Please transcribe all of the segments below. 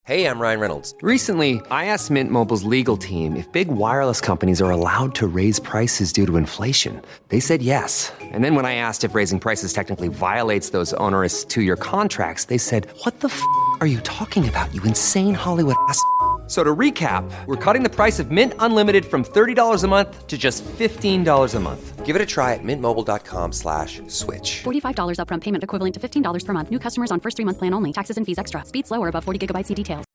Hey, I'm Ryan Reynolds. Recently, I asked Mint Mobile's legal team if big wireless companies are allowed to raise prices due to inflation. They said yes. And then when I asked if raising prices technically violates those onerous two-year contracts, they said, "What the f*** are you talking about, you insane Hollywood ass?" So to recap, we're cutting the price of Mint Unlimited from $30 a month to just $15 a month. Give it a try at mintmobile.com/switch. $45 upfront payment equivalent to $15 per month. New customers on first 3-month plan only. Taxes and fees extra. Speed slower above 40 gigabytes. See details.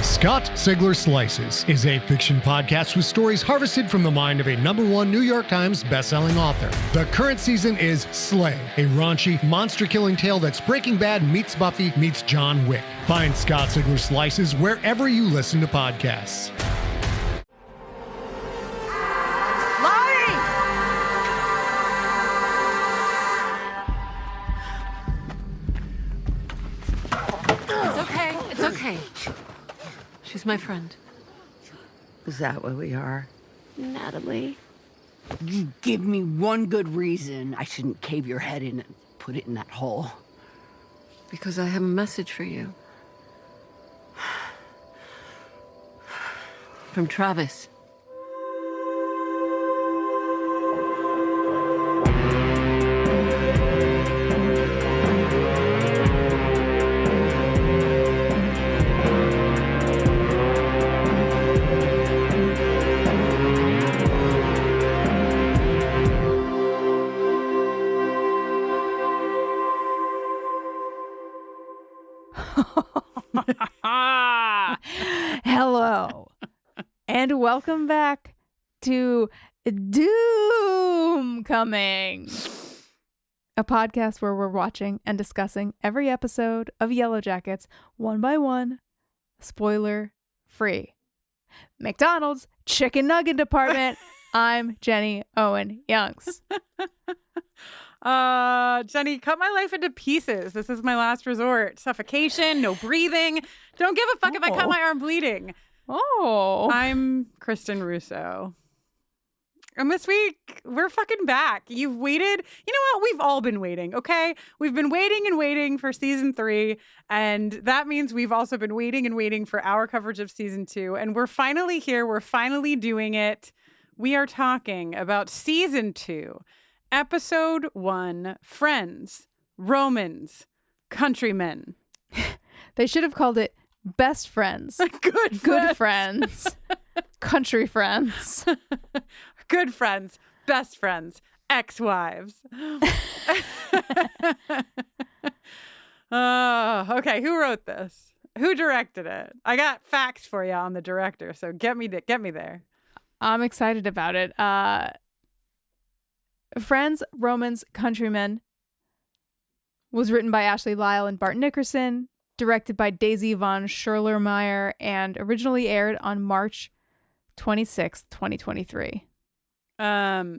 Scott Sigler Slices is a fiction podcast with stories harvested from the mind of a #1 New York Times bestselling author. The current season is Slay, a raunchy, monster-killing tale that's Breaking Bad meets Buffy meets John Wick. Find Scott Sigler Slices wherever you listen to podcasts. It's okay. She's my friend. Is that what we are? Natalie. You give me one good reason I shouldn't cave your head in and put it in that hole. Because I have a message for you. From Travis. Hello, and welcome back to Doom Coming, a podcast where we're watching and discussing every episode of Yellowjackets one by one, spoiler free. McDonald's chicken nugget department. I'm Jenny Owen Youngs. Jenny, cut my life into pieces. This is my last resort. Suffocation, no breathing. Don't give a fuck if I cut my arm bleeding. Oh. I'm Kristin Russo. And this week, we're fucking back. You've waited. You know what? We've all been waiting, okay? We've been waiting and waiting for season 3. And that means we've also been waiting and waiting for our coverage of season 2. And we're finally here. We're finally doing it. We are talking about season 2. Episode 1, Friends, Romans, Countrymen. They should have called it Best Friends. Good friends. Country friends. Good friends, best friends, ex-wives. Okay, who wrote this? Who directed it? I got facts for you on the director, so get me there. I'm excited about it. Friends, Romans, Countrymen was written by Ashley Lyle and Bart Nickerson, directed by Daisy von Scherlermeyer, and originally aired on March 26th, 2023.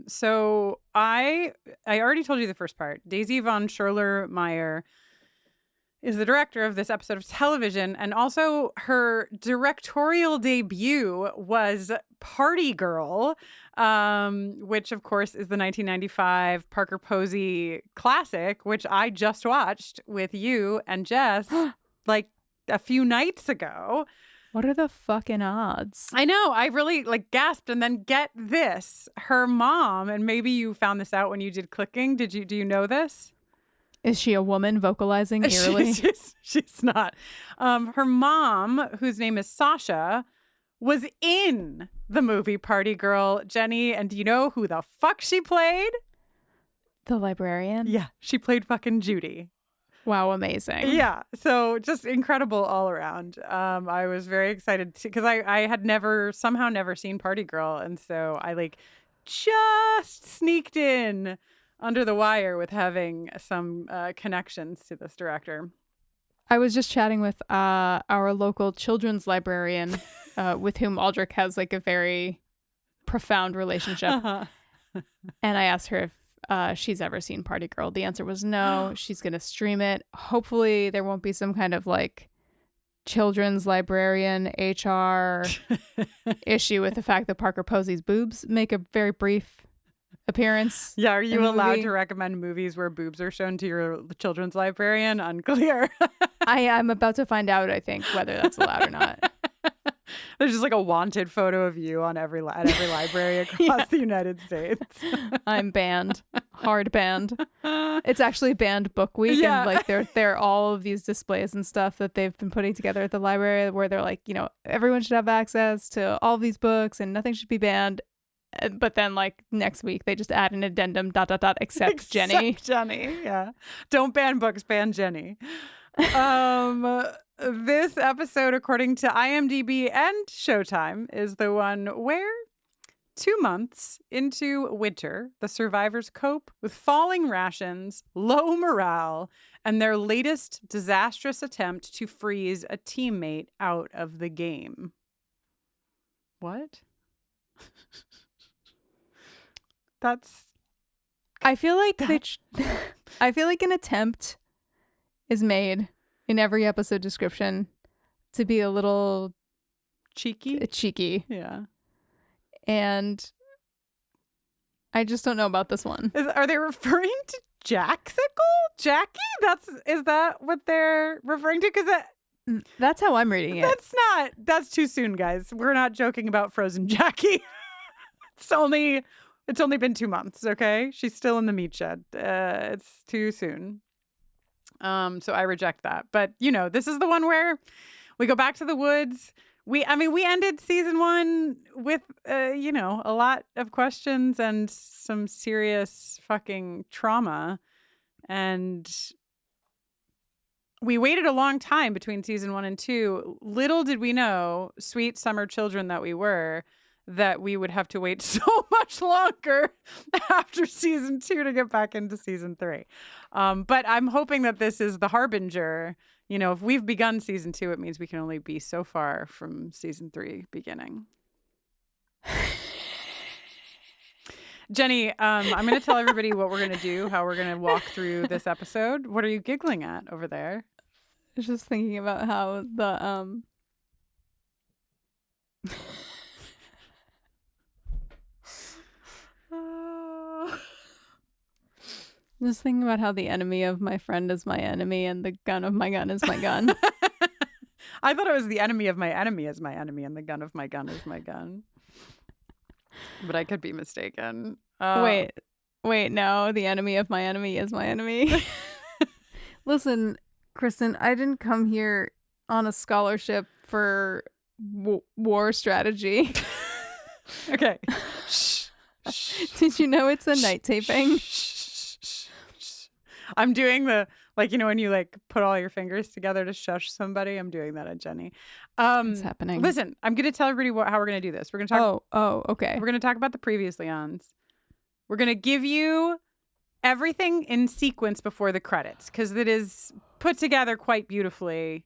So I already told you the first part. Daisy von Scherlermeyer is the director of this episode of television, and also her directorial debut was Party Girl, which of course is the 1995 Parker Posey classic, which I just watched with you and Jess like a few nights ago. What are the fucking odds? I know. I really gasped. And then get this. Her mom, and maybe you found this out when you did clicking. Do you know this? Is she a woman vocalizing eerily? She's not. Her mom, whose name is Sasha, was in the movie Party Girl, Jenny. And do you know who the fuck she played? The librarian? Yeah, she played fucking Judy. Wow, amazing. Yeah, so just incredible all around. I was very excited because I had never seen Party Girl. And so I just sneaked in under the wire with having some connections to this director. I was just chatting with our local children's librarian with whom Aldrich has a very profound relationship. Uh-huh. And I asked her if she's ever seen Party Girl. The answer was no. She's going to stream it. Hopefully there won't be some kind of children's librarian HR issue with the fact that Parker Posey's boobs make a very brief appearance. Yeah, are you in the allowed movie. to recommend movies where boobs are shown to your children's librarian? Unclear. I'm about to find out, I think, whether that's allowed or not. There's just like a wanted photo of you on every library across the United States. I'm banned. Hard banned. It's actually banned book week. Yeah. And like there are all of these displays and stuff that they've been putting together at the library where they're like, you know, everyone should have access to all of these books and nothing should be banned. But then like next week they just add an addendum ... except Jenny. Except Jenny, yeah. Don't ban books, ban Jenny. This episode, according to IMDb and Showtime, is the one where 2 months into winter, the survivors cope with falling rations, low morale, and their latest disastrous attempt to freeze a teammate out of the game. What? I feel like I feel like an attempt is made in every episode description to be a little cheeky. Yeah. And I just don't know about this one. Are they referring to Jackie? Is that what they're referring to? Because That's how I'm reading it. that's too soon, guys. We're not joking about frozen Jackie. It's only been 2 months, okay? She's still in the meat shed. It's too soon. So I reject that. But, you know, this is the one where we go back to the woods. We ended season 1 with, you know, a lot of questions and some serious fucking trauma. And we waited a long time between season 1 and 2. Little did we know, sweet summer children that we were, that we would have to wait so much longer after season 2 to get back into season 3. But I'm hoping that this is the harbinger. You know, if we've begun season 2, it means we can only be so far from season 3 beginning. Jenny, I'm going to tell everybody what we're going to do, how we're going to walk through this episode. What are you giggling at over there? I was just thinking about how the just thinking about how the enemy of my friend is my enemy and the gun of my gun is my gun. I thought it was the enemy of my enemy is my enemy and the gun of my gun is my gun. But I could be mistaken. Wait, no. The enemy of my enemy is my enemy. Listen, Kristin, I didn't come here on a scholarship for war strategy. Okay. Did you know it's a night taping? I'm doing the, like, you know, when you like put all your fingers together to shush somebody, I'm doing that at Jenny. What's happening? Listen, I'm going to tell everybody how we're going to do this. We're going to talk. Oh, okay. We're going to talk about the previously ons. We're going to give you everything in sequence before the credits because it is put together quite beautifully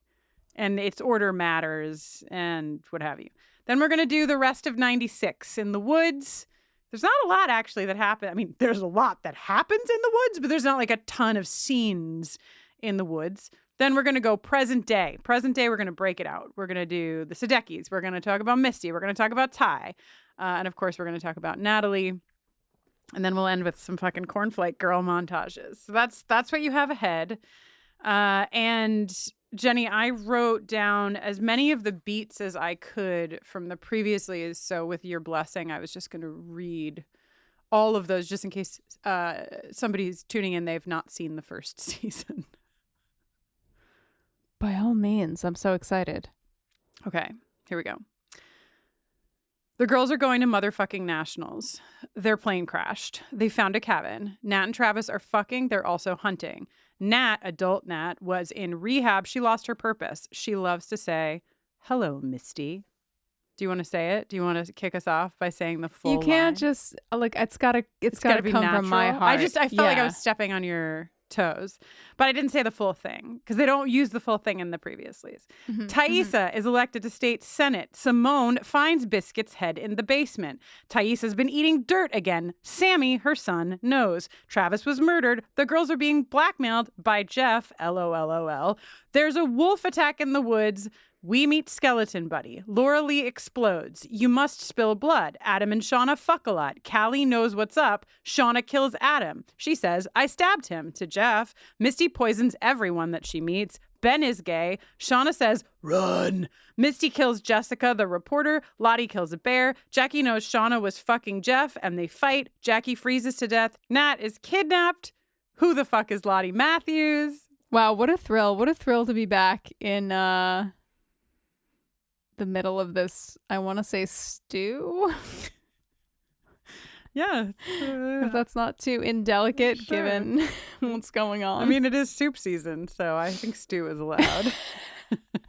and its order matters and what have you. Then we're going to do the rest of 96 in the woods. There's not a lot actually that happens. I mean, there's a lot that happens in the woods, but there's not like a ton of scenes in the woods. Then we're going to go present day. Present day, we're going to break it out. We're going to do the Sudeikis. We're going to talk about Misty. We're going to talk about Ty. And of course, we're going to talk about Natalie. And then we'll end with some fucking cornflake girl montages. So that's what you have ahead. And Jenny, I wrote down as many of the beats as I could from the previously. So with your blessing, I was just going to read all of those just in case somebody's tuning in. They've not seen the first season. By all means, I'm so excited. Okay, here we go. The girls are going to motherfucking nationals. Their plane crashed. They found a cabin. Nat and Travis are fucking. They're also hunting. Nat, adult Nat, was in rehab. She lost her purpose. She loves to say, "Hello, Misty." Do you want to say it? Do you want to kick us off by saying the full You can't line? just like it's gotta be come natural. from my heart. I felt like I was stepping on your toes, but I didn't say the full thing because they don't use the full thing in the previouslys. Thaisa is elected to state senate. Simone finds Biscuit's head in the basement. Thaisa's been eating dirt again. Sammy, her son, knows. Travis was murdered. The girls are being blackmailed by Jeff. LOLOL. There's a wolf attack in the woods. We meet Skeleton Buddy. Laura Lee explodes. You must spill blood. Adam and Shauna fuck a lot. Callie knows what's up. Shauna kills Adam. She says, I stabbed him, to Jeff. Misty poisons everyone that she meets. Ben is gay. Shauna says, run. Misty kills Jessica, the reporter. Lottie kills a bear. Jackie knows Shauna was fucking Jeff, and they fight. Jackie freezes to death. Nat is kidnapped. Who the fuck is Lottie Matthews? Wow, what a thrill. What a thrill to be back in the middle of this, I want to say, stew. Yeah. If that's not too indelicate, Sure. Given what's going on. I mean, it is soup season, so I think stew is allowed.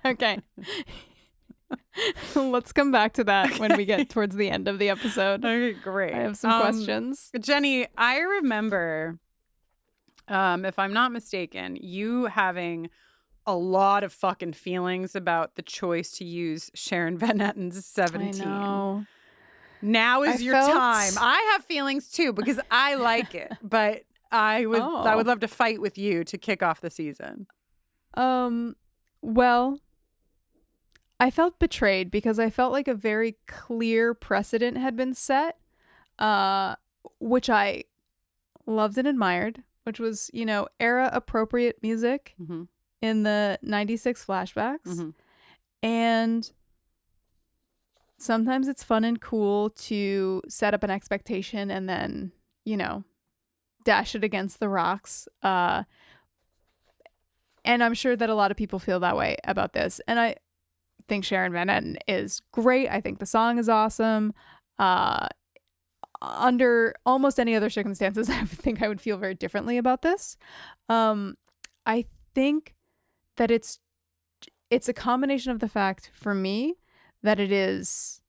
Okay. Let's come back to that when we get towards the end of the episode. Okay, great. I have some questions. Jenny, I remember, if I'm not mistaken, you having a lot of fucking feelings about the choice to use Sharon Van Etten's 17. I know. Now is I your felt- time. I have feelings too because I like it, but I would love to fight with you to kick off the season. Well, I felt betrayed because I felt like a very clear precedent had been set, which I loved and admired, which was, era appropriate music in the 96 flashbacks. And sometimes it's fun and cool to set up an expectation and then, dash it against the rocks. And I'm sure that a lot of people feel that way about this. And I think Sharon Van Etten is great. I think the song is awesome. Under almost any other circumstances, I think I would feel very differently about this. I think that it's a combination of the fact for me that it is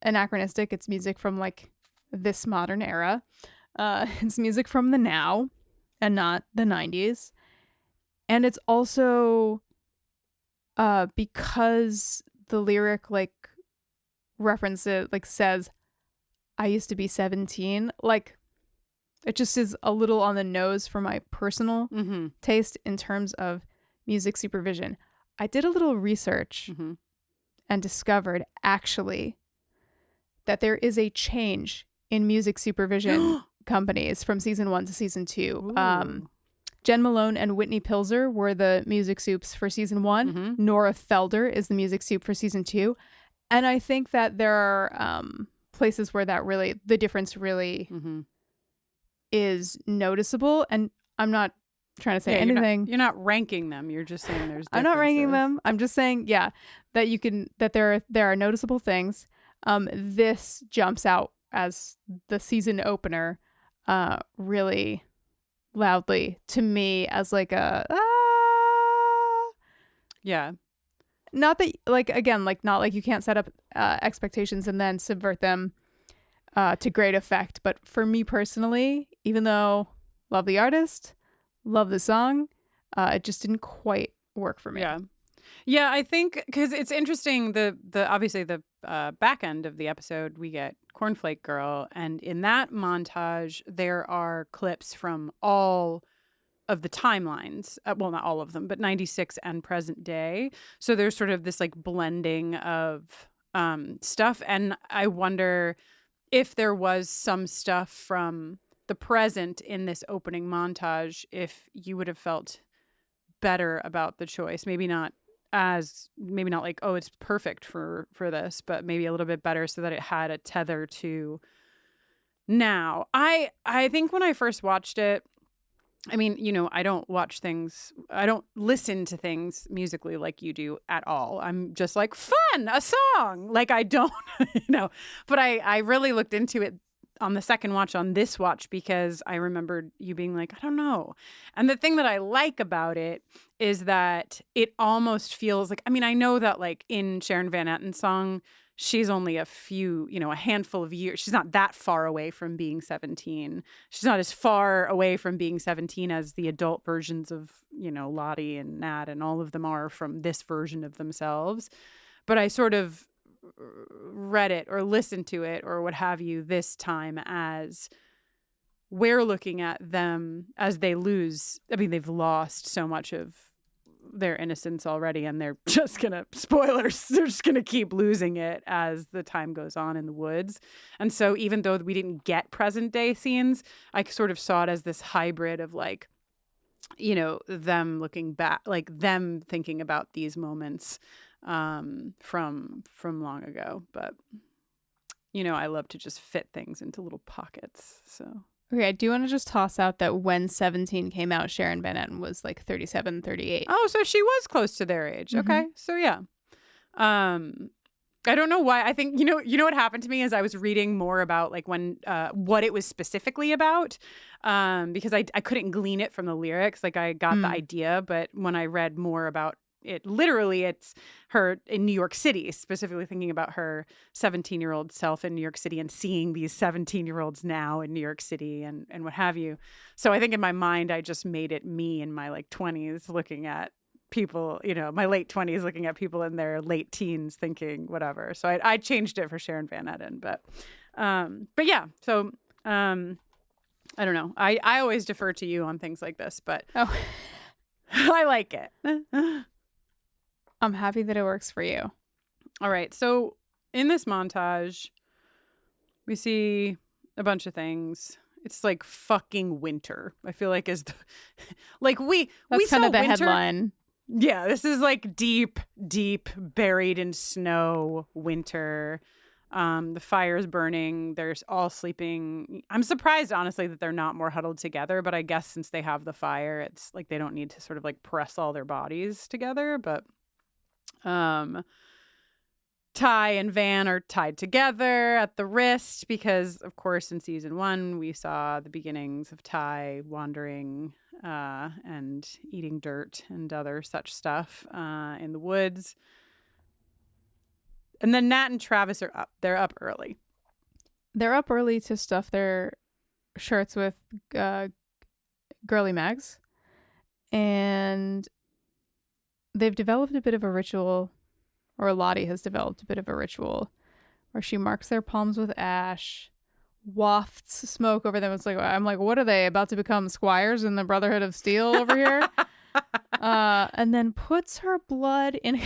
anachronistic. It's music from like this modern era. It's music from the now and not the 90s. And it's also because the lyric like references like says, I used to be 17. Like it just is a little on the nose for my personal taste in terms of music supervision. I did a little research and discovered actually that there is a change in music supervision companies from season 1 to season 2. Jen Malone and Whitney Pilzer were the music soups for season 1. Nora Felder is the music soup for season 2. And I think that there are places where that really, the difference really is noticeable. And I'm not trying to say anything. You're not ranking them. You're just saying there's differences. I'm not ranking them. I'm just saying, that there are noticeable things. This jumps out as the season opener really loudly to me as like a not that like again like not like you can't set up expectations and then subvert them to great effect, but for me personally, even though love the artist, love the song, it just didn't quite work for me. Yeah, I think because it's interesting. The obviously the back end of the episode, we get Cornflake Girl, and in that montage, there are clips from all of the timelines. Well, not all of them, but 96 and present day. So there's sort of this like blending of stuff, and I wonder if there was some stuff from the present in this opening montage, if you would have felt better about the choice. Maybe not like, oh, it's perfect for this, but maybe a little bit better so that it had a tether to now. I think when I first watched it, I mean, I don't listen to things musically like you do at all. I'm just like, fun, a song. Like I don't, but I really looked into it on the second watch, on this watch, because I remembered you being like, I don't know. And the thing that I like about it is that it almost feels like, I mean, I know that like in Sharon Van Etten's song, she's only a handful of years. She's not that far away from being 17. She's not as far away from being 17 as the adult versions of, Lottie and Nat and all of them are from this version of themselves. But I sort of read it or listened to it or what have you this time as we're looking at them as they lose. I mean, they've lost so much of their innocence already, and they're just gonna, spoilers, they're just gonna keep losing it as the time goes on in the woods. And so even though we didn't get present day scenes, I sort of saw it as this hybrid of like, you know, them looking back, like them thinking about these moments from long ago. But you know, I love to just fit things into little pockets. So Okay, I do want to just toss out that when 17 came out, Sharon Van Etten was like 37, 38. oh, so she was close to their age. Okay, so yeah. I don't know why. I think you know what happened to me is I was reading more about like when what it was specifically about, because I couldn't glean it from the lyrics. Like I got the idea, but when I read more about it, literally it's her in New York City, specifically thinking about her 17-year-old self in New York City and seeing these 17-year-olds now in New York City and what have you. So I think in my mind I just made it me in my like 20s looking at people, you know, my late 20s looking at people in their late teens thinking whatever. So I changed it for Sharon Van Etten, but yeah. So I don't know. I always defer to you on things like this, but I like it. I'm happy that it works for you. All right. So in this montage, we see a bunch of things. It's like fucking winter. I feel like is the like we That's kind saw of the winter. headline. Yeah, this is like deep, buried in snow winter. The fire's burning. They're all sleeping. I'm surprised, honestly, that they're not more huddled together. But I guess since they have the fire, it's like they don't need to sort of like press all their bodies together. But Ty and Van are tied together at the wrist because, of course, in season 1, we saw the beginnings of Ty wandering and eating dirt and other such stuff in the woods. And then Nat and Travis are up. They're up early. They're up early to stuff their shirts with girly mags. And they've developed a bit of a ritual, or Lottie has developed a bit of a ritual, where she marks their palms with ash, wafts smoke over them. It's like, I'm like, what are they, about to become squires in the Brotherhood of Steel over here? And then puts her blood in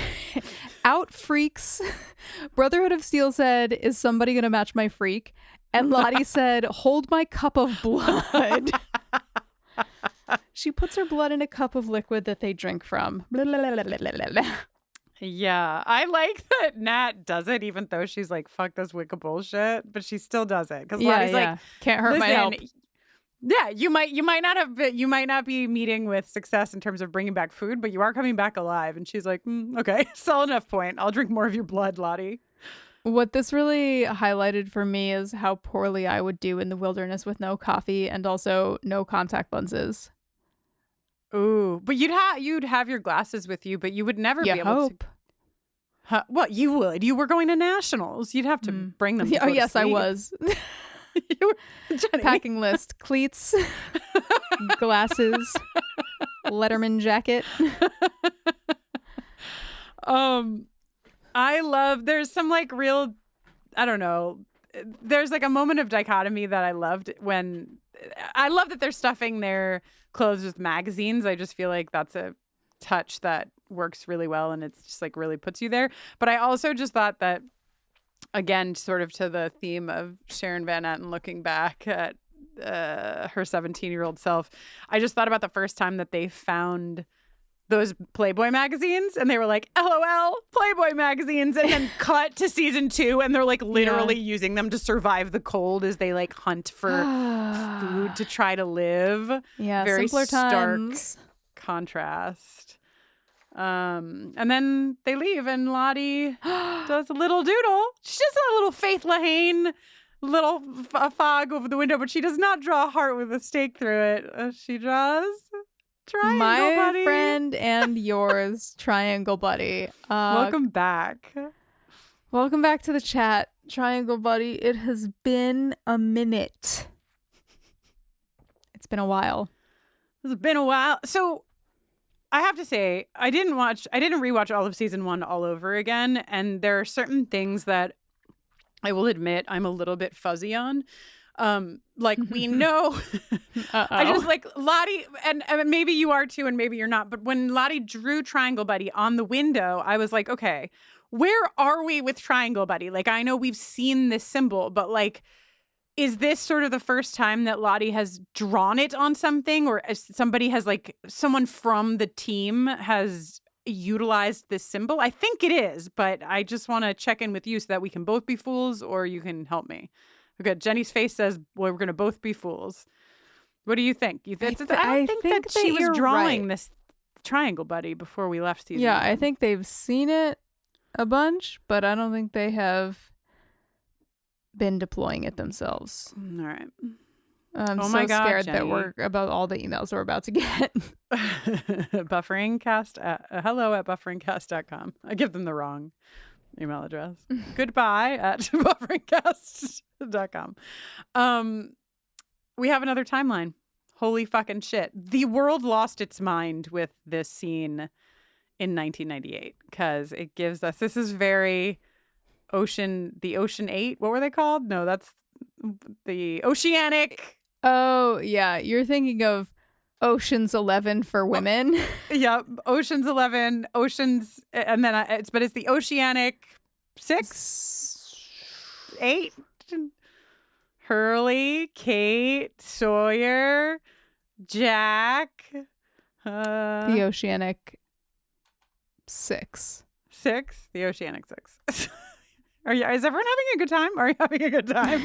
out freaks. Brotherhood of Steel said, is somebody gonna match my freak? And Lottie said, hold my cup of blood. She puts her blood in a cup of liquid that they drink from. Yeah, I like that Nat does it, even though she's like, fuck this Wicca bullshit, but she still does it. Because Lottie's like, can't hurt my help. Yeah, you might not be meeting with success in terms of bringing back food, but you are coming back alive. And she's like, okay, solid enough point. I'll drink more of your blood, Lottie. What this really highlighted for me is how poorly I would do in the wilderness with no coffee and also no contact lenses. Ooh, but you'd have your glasses with you, but you would never be able to. Well, you would. You were going to nationals. You'd have to bring them. Oh, yes, I was. Packing list: cleats, glasses, Letterman jacket. I love. There's some like real. I don't know. There's like a moment of dichotomy that I loved when. I love that they're stuffing their clothes with magazines. I just feel like that's a touch that works really well, and it's just like really puts you there. But I also just thought that, again, sort of to the theme of Sharon Van Etten looking back at her 17-year-old self, I just thought about the first time that they found those Playboy magazines and they were like, LOL, Playboy magazines, and then cut to season 2 and they're like literally using them to survive the cold as they like hunt for food to try to live. Yeah, very simpler stark times. contrast. And then they leave and Lottie does a little doodle. She does a little Faith Lahane little fog over the window, but she does not draw a heart with a stake through it. She draws Triangle My Buddy. friend and yours, Triangle Buddy. Welcome back. Welcome back to the chat, Triangle Buddy. It has been a minute. It's been a while. It's been a while. So I have to say, I didn't rewatch all of season 1 all over again. And there are certain things that I will admit I'm a little bit fuzzy on. Like we know, I just like Lottie, and maybe you are too, and maybe you're not. But when Lottie drew Triangle Buddy on the window, I was like, okay, where are we with Triangle Buddy? Like, I know we've seen this symbol, but like, is this sort of the first time that Lottie has drawn it on something, or somebody has like someone from the team has utilized this symbol? I think it is, but I just want to check in with you so that we can both be fools, or you can help me. Okay, Jenny's face says, well, we're going to both be fools. What do you think? I don't think that she was drawing this Triangle Buddy before we left season. Yeah, one. I think they've seen it a bunch, but I don't think they have been deploying it themselves. All right. I'm oh so my God, scared Jenny. that we're about all the emails we're about to get. Bufferingcast hello@bufferingcast.com. I give them the wrong email address. Goodbye at bufferingcast.com. We have another timeline. Holy fucking shit. The world lost its mind with this scene in 1998 because it gives us, this is very the Ocean 8. What were they called? No, that's the Oceanic. Oh, yeah. You're thinking of Ocean's 11 for women. Yeah, Ocean's 11, Ocean's, and then it's the Oceanic 6, 8, Hurley, Kate, Sawyer, Jack, The Oceanic 6. 6, the Oceanic 6. Is everyone having a good time? Are you having a good time?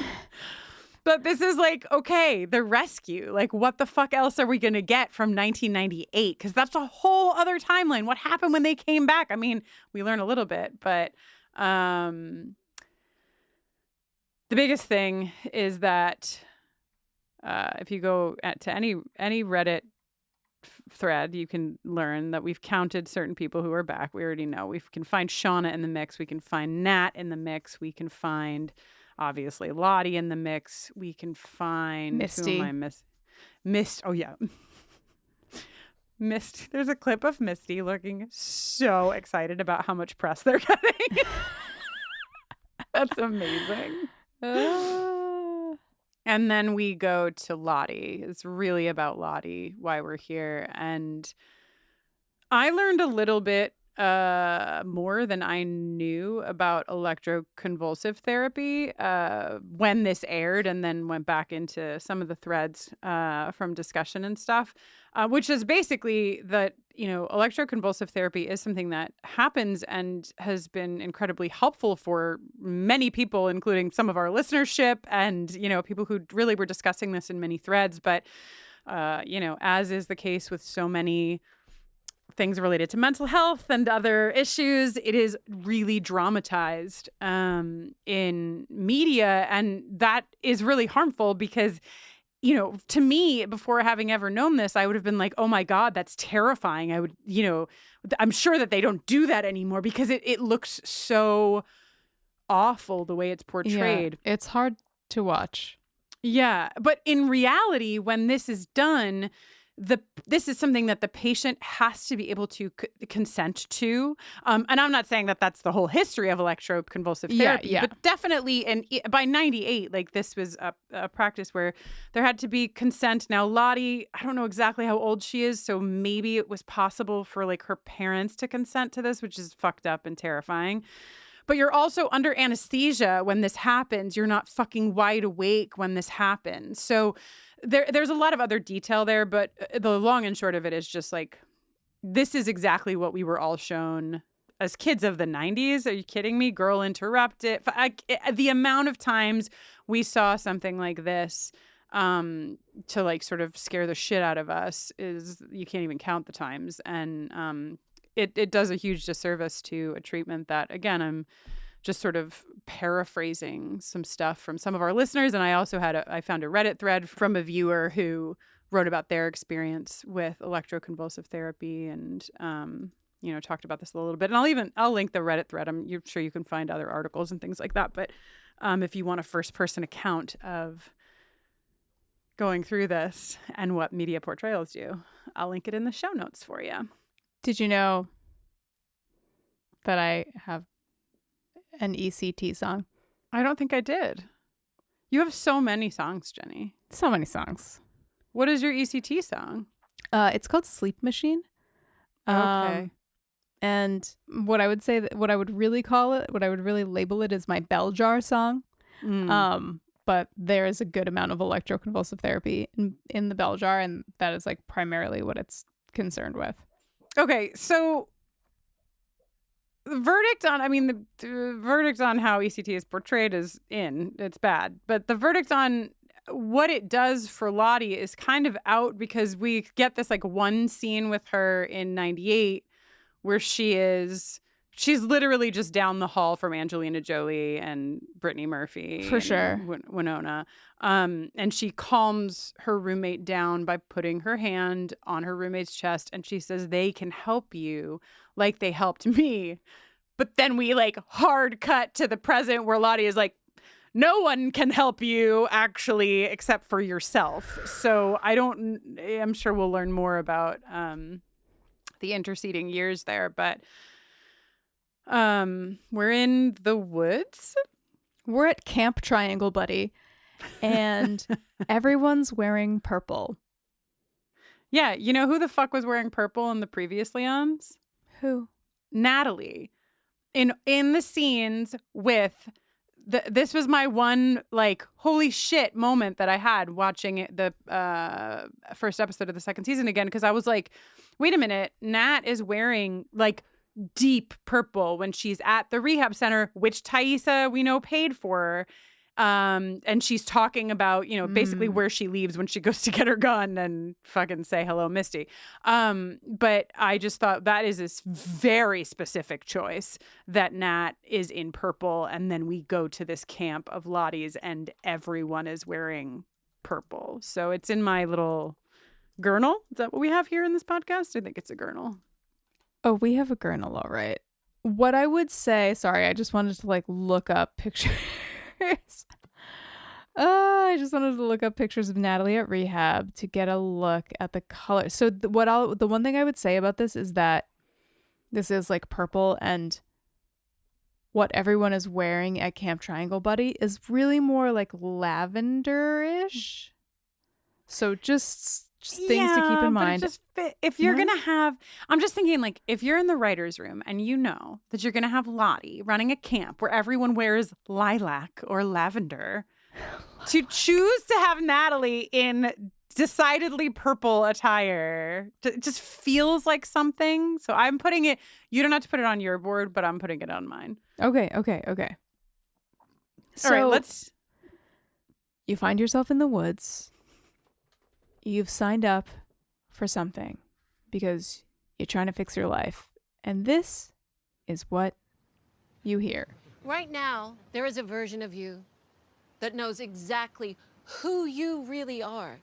But this is like, okay, the rescue. Like, what the fuck else are we going to get from 1998? Because that's a whole other timeline. What happened when they came back? I mean, we learn a little bit, but the biggest thing is that if you go to any Reddit thread, you can learn that we've counted certain people who are back. We already know. We can find Shauna in the mix. We can find Nat in the mix. We can find... obviously, Lottie in the mix. We can find Misty. Who am I Mist. Oh yeah, Misty. There's a clip of Misty looking so excited about how much press they're getting. That's amazing. And then we go to Lottie. It's really about Lottie, why we're here, and I learned a little bit more than I knew about electroconvulsive therapy when this aired, and then went back into some of the threads from discussion and stuff, which is basically that, electroconvulsive therapy is something that happens and has been incredibly helpful for many people, including some of our listenership and, people who really were discussing this in many threads. But, as is the case with so many things related to mental health and other issues, it is really dramatized in media. And that is really harmful because, to me, before having ever known this, I would have been like, oh my God, that's terrifying. I would, I'm sure that they don't do that anymore because it looks so awful the way it's portrayed. Yeah, it's hard to watch. Yeah. But in reality, when this is done, this is something that the patient has to be able to consent to. And I'm not saying that that's the whole history of electroconvulsive therapy, but definitely, and by 98, like this was a practice where there had to be consent. Now, Lottie, I don't know exactly how old she is, so maybe it was possible for like her parents to consent to this, which is fucked up and terrifying. But you're also under anesthesia when this happens. You're not fucking wide awake when this happens. So there's a lot of other detail there, but the long and short of it is just like, this is exactly what we were all shown as kids of the 90s. Are you kidding me? Girl Interrupted. The amount of times we saw something like this to like sort of scare the shit out of us is, you can't even count the times. And it does a huge disservice to a treatment that, again, I'm just sort of paraphrasing some stuff from some of our listeners. And I also I found a Reddit thread from a viewer who wrote about their experience with electroconvulsive therapy and, talked about this a little bit. And I'll link the Reddit thread. I'm sure you can find other articles and things like that. But if you want a first person account of going through this and what media portrayals do, I'll link it in the show notes for you. Did you know that I have an ECT song? I don't think I did. You have so many songs, Jenny. So many songs. What is your ECT song? It's called Sleep Machine. Okay. And what I would say, what I would really call it, what I would really label it is my bell jar song. But there is a good amount of electroconvulsive therapy in the bell jar, and that is like primarily what it's concerned with. Okay, so the verdict on, the verdict on how ECT is portrayed it's bad. But the verdict on what it does for Lottie is kind of out, because we get this like one scene with her in 98 where she's literally just down the hall from Angelina Jolie and Brittany Murphy. For sure. Winona. And she calms her roommate down by putting her hand on her roommate's chest. And she says, they can help you like they helped me. But then we like hard cut to the present where Lottie is like, no one can help you actually except for yourself. So I'm sure we'll learn more about the interceding years there. But we're in the woods. We're at Camp Triangle Buddy, and everyone's wearing purple. Yeah, you know who the fuck was wearing purple in the previous Leons? Who? Natalie. In the scenes with this was my one like holy shit moment that I had watching the first episode of the second season again, because I was like, wait a minute, Nat is wearing like deep purple when she's at the rehab center, which Taissa we know paid for her. And she's talking about, basically where she leaves when she goes to get her gun and fucking say hello, Misty. But I just thought that is this very specific choice that Nat is in purple. And then we go to this camp of Lottie's and everyone is wearing purple. So it's in my little gurnal. Is that what we have here in this podcast? I think it's a gurnal. Oh, we have a gurnal, all right. What I would say, sorry, I just wanted to like look up pictures. I just wanted to look up pictures of Natalie at rehab to get a look at the color. So the one thing I would say about this is that this is like purple, and what everyone is wearing at Camp Triangle Buddy is really more like lavender-ish. So just things to keep in mind. If you're going to have, I'm just thinking like if you're in the writer's room and you know that you're going to have Lottie running a camp where everyone wears lilac or lavender, to choose to have Natalie in decidedly purple attire, it just feels like something. So I'm putting it, you don't have to put it on your board, but I'm putting it on mine. Okay. So all right, you find yourself in the woods. You've signed up for something because you're trying to fix your life. And this is what you hear. Right now, there is a version of you that knows exactly who you really are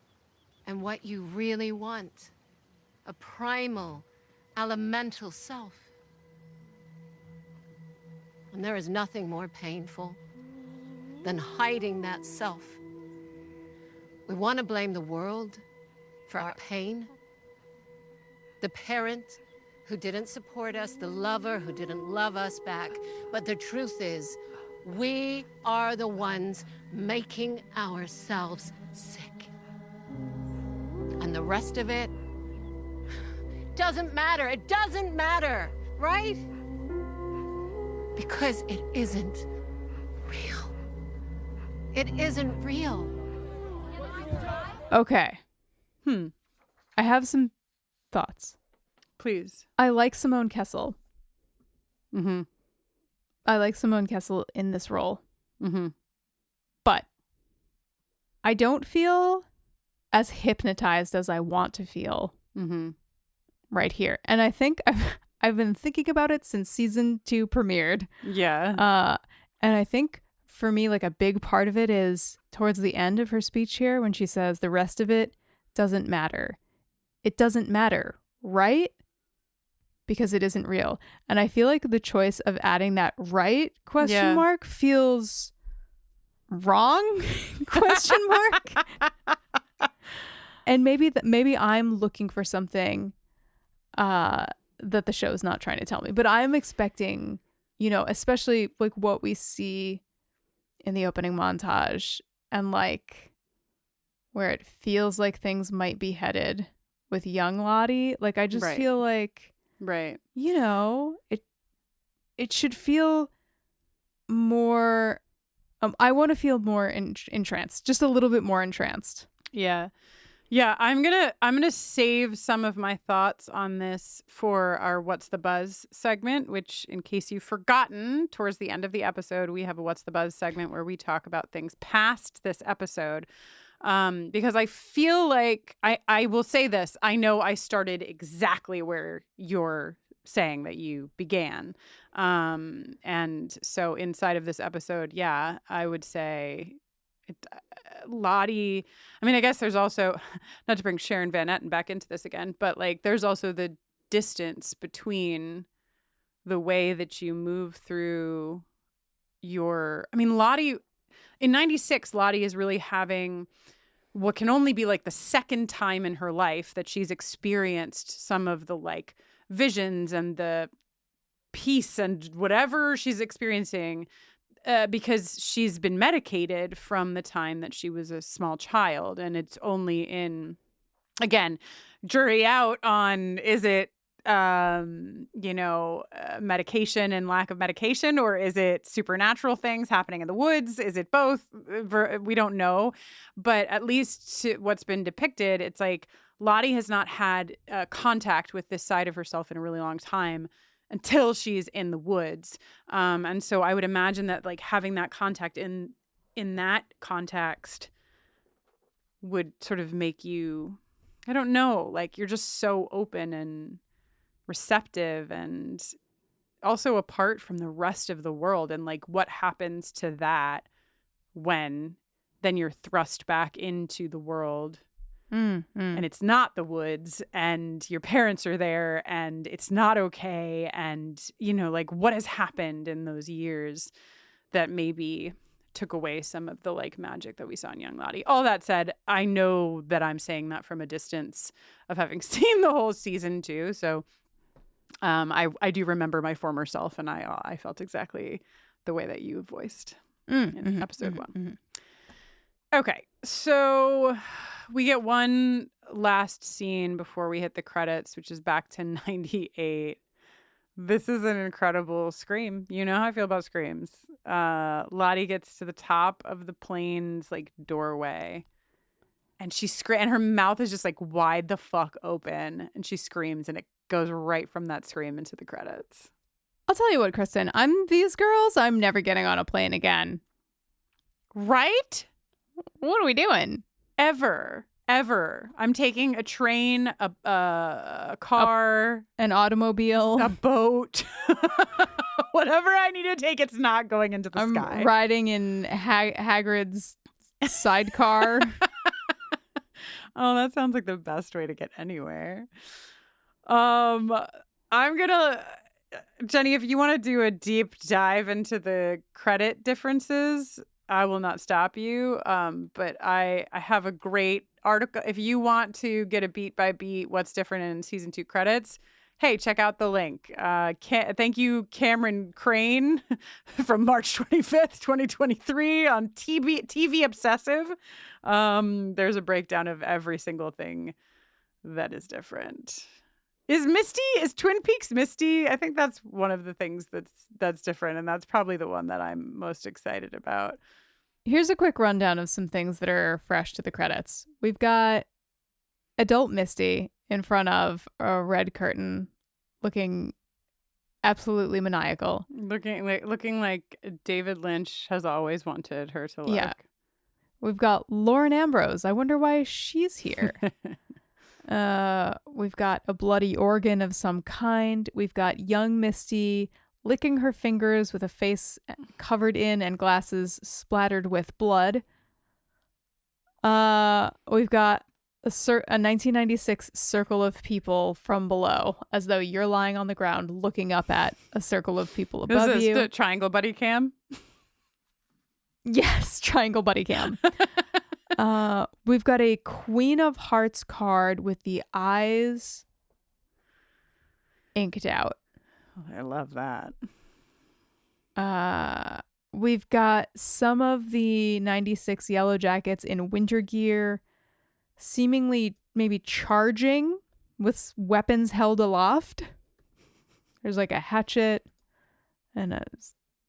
and what you really want. A primal, elemental self. And there is nothing more painful than hiding that self. We want to blame the world for our pain. The parent who didn't support us, the lover who didn't love us back. But the truth is, we are the ones making ourselves sick. And the rest of it doesn't matter. It doesn't matter, right? Because it isn't real. It isn't real. Okay. I have some thoughts. Please. I like Simone Kessel. Mm-hmm. I like Simone Kessel in this role. Mm-hmm. But I don't feel as hypnotized as I want to feel right here. And I think I've been thinking about it since season 2 premiered. Yeah. And I think for me, like a big part of it is towards the end of her speech here when she says the rest of it doesn't matter. It doesn't matter, right? Because it isn't real. And I feel like the choice of adding that right question mark feels wrong question mark. And maybe I'm looking for something that the show's not trying to tell me. But I'm expecting, especially like what we see in the opening montage and like where it feels like things might be headed with young Lottie. Like I just Right. feel like, Right. you know, it should feel more. I want to feel more entranced, just a little bit more entranced. Yeah. Yeah, I'm gonna save some of my thoughts on this for our What's the Buzz segment, which, in case you've forgotten, towards the end of the episode, we have a What's the Buzz segment where we talk about things past this episode. Because I feel like I will say this. I know I started exactly where you're saying that you began. And so inside of this episode, yeah, I would say Lottie, I mean, I guess there's also, not to bring Sharon Van Etten back into this again, but like there's also the distance between the way that you move through Lottie, in 96, Lottie is really having what can only be like the second time in her life that she's experienced some of the like visions and the peace and whatever she's experiencing. Because she's been medicated from the time that she was a small child. And it's only in, again, jury out on, is it, medication and lack of medication, or is it supernatural things happening in the woods? Is it both? We don't know. But at least what's been depicted, it's like Lottie has not had contact with this side of herself in a really long time, until she's in the woods. And so I would imagine that like having that contact in that context would sort of make you, I don't know, like you're just so open and receptive and also apart from the rest of the world. And like what happens to that when then you're thrust back into the world and it's not the woods and your parents are there and it's not okay. And, like what has happened in those years that maybe took away some of the like magic that we saw in young Lottie. All that said, I know that I'm saying that from a distance of having seen the whole season too. So I do remember my former self and I felt exactly the way that you voiced in episode 1. Okay, so we get one last scene before we hit the credits, which is back to 98. This is an incredible scream. You know how I feel about screams. Lottie gets to the top of the plane's like doorway, and and her mouth is just like wide the fuck open, and she screams, and it goes right from that scream into the credits. I'll tell you what, Kristin, I'm never getting on a plane again. Right? What are we doing? Ever. I'm taking a train, a car, an automobile, a boat, whatever I need to take. It's not going into the sky. I'm riding in Hagrid's sidecar. Oh, that sounds like the best way to get anywhere. I'm gonna, Jenny, if you want to do a deep dive into the credit differences, I will not stop you. But I have a great article. If you want to get a beat by beat what's different in season 2 credits, hey, check out the link. Thank you, Cameron Crane, from March 25th, 2023 on TV Obsessive. There's a breakdown of every single thing that is different. Is Twin Peaks Misty? I think that's one of the things that's different, and that's probably the one that I'm most excited about. Here's a quick rundown of some things that are fresh to the credits. We've got adult Misty in front of a red curtain, looking absolutely maniacal. Looking like David Lynch has always wanted her to look. Yeah. We've got Lauren Ambrose. I wonder why she's here. We've got a bloody organ of some kind. We've got young Misty licking her fingers with a face covered in and glasses splattered with blood. We've got a 1996 circle of people from below, as though you're lying on the ground looking up at a circle of people above you. Is you. this the triangle buddy cam? Yes, triangle buddy cam. We've got a Queen of Hearts card with the eyes inked out. I love that. We've got some of the 96 Yellowjackets in winter gear, seemingly maybe charging with weapons held aloft. There's like a hatchet and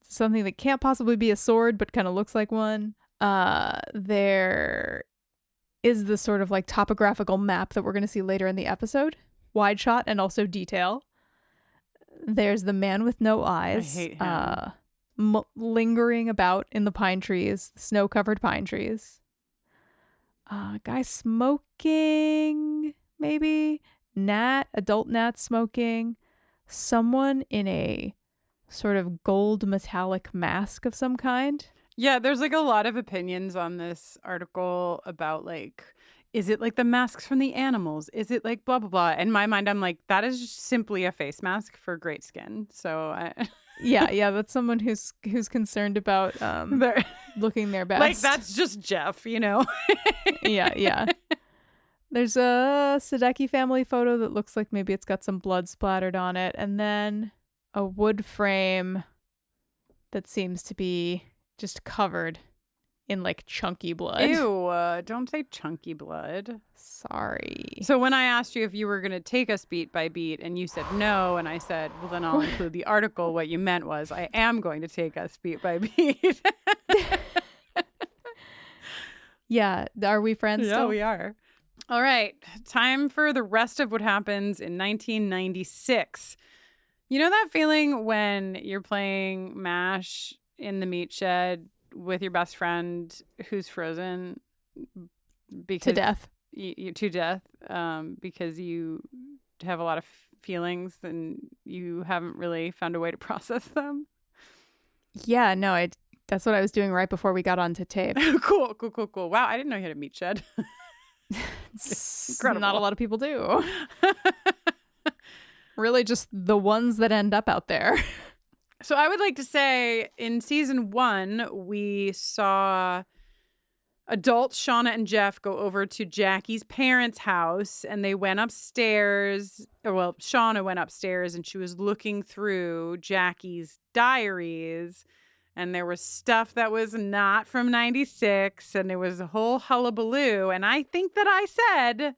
something that can't possibly be a sword, but kind of looks like one. There is the sort of like topographical map that we're going to see later in the episode. Wide shot and also detail. There's the man with no eyes. I hate him. Lingering about in the pine trees, snow-covered pine trees. Guy smoking, maybe. Adult Nat smoking. Someone in a sort of gold metallic mask of some kind. Yeah, there's like a lot of opinions on this article about like, is it like the masks from the animals? Is it like blah, blah, blah? In my mind, I'm like, that is just simply a face mask for great skin. So Yeah, that's someone who's concerned about looking their best. Like, that's just Jeff, you know? Yeah. There's a Sadecki family photo that looks like maybe it's got some blood splattered on it. And then a wood frame that seems to be just covered in like chunky blood. Ew, don't say chunky blood. Sorry. So when I asked you if you were going to take us beat by beat and you said no, and I said, well, then I'll include the article, what you meant was I am going to take us beat by beat. Yeah. Are we friends Yeah, still? we are. All right. Time for the rest of what happens in 1996. You know that feeling when you're playing MASH in the meat shed with your best friend who's frozen because To death. To death, because you have a lot of feelings and you haven't really found a way to process them? Yeah, no, that's what I was doing right before we got onto tape. Cool. Wow, I didn't know you had a meat shed. Incredible. Not a lot of people do. Really just the ones that end up out there. So I would like to say in season 1, we saw adults, Shauna and Jeff, go over to Jackie's parents' house and they went upstairs. Well, Shauna went upstairs and she was looking through Jackie's diaries and there was stuff that was not from 96 and there was a whole hullabaloo. And I think that I said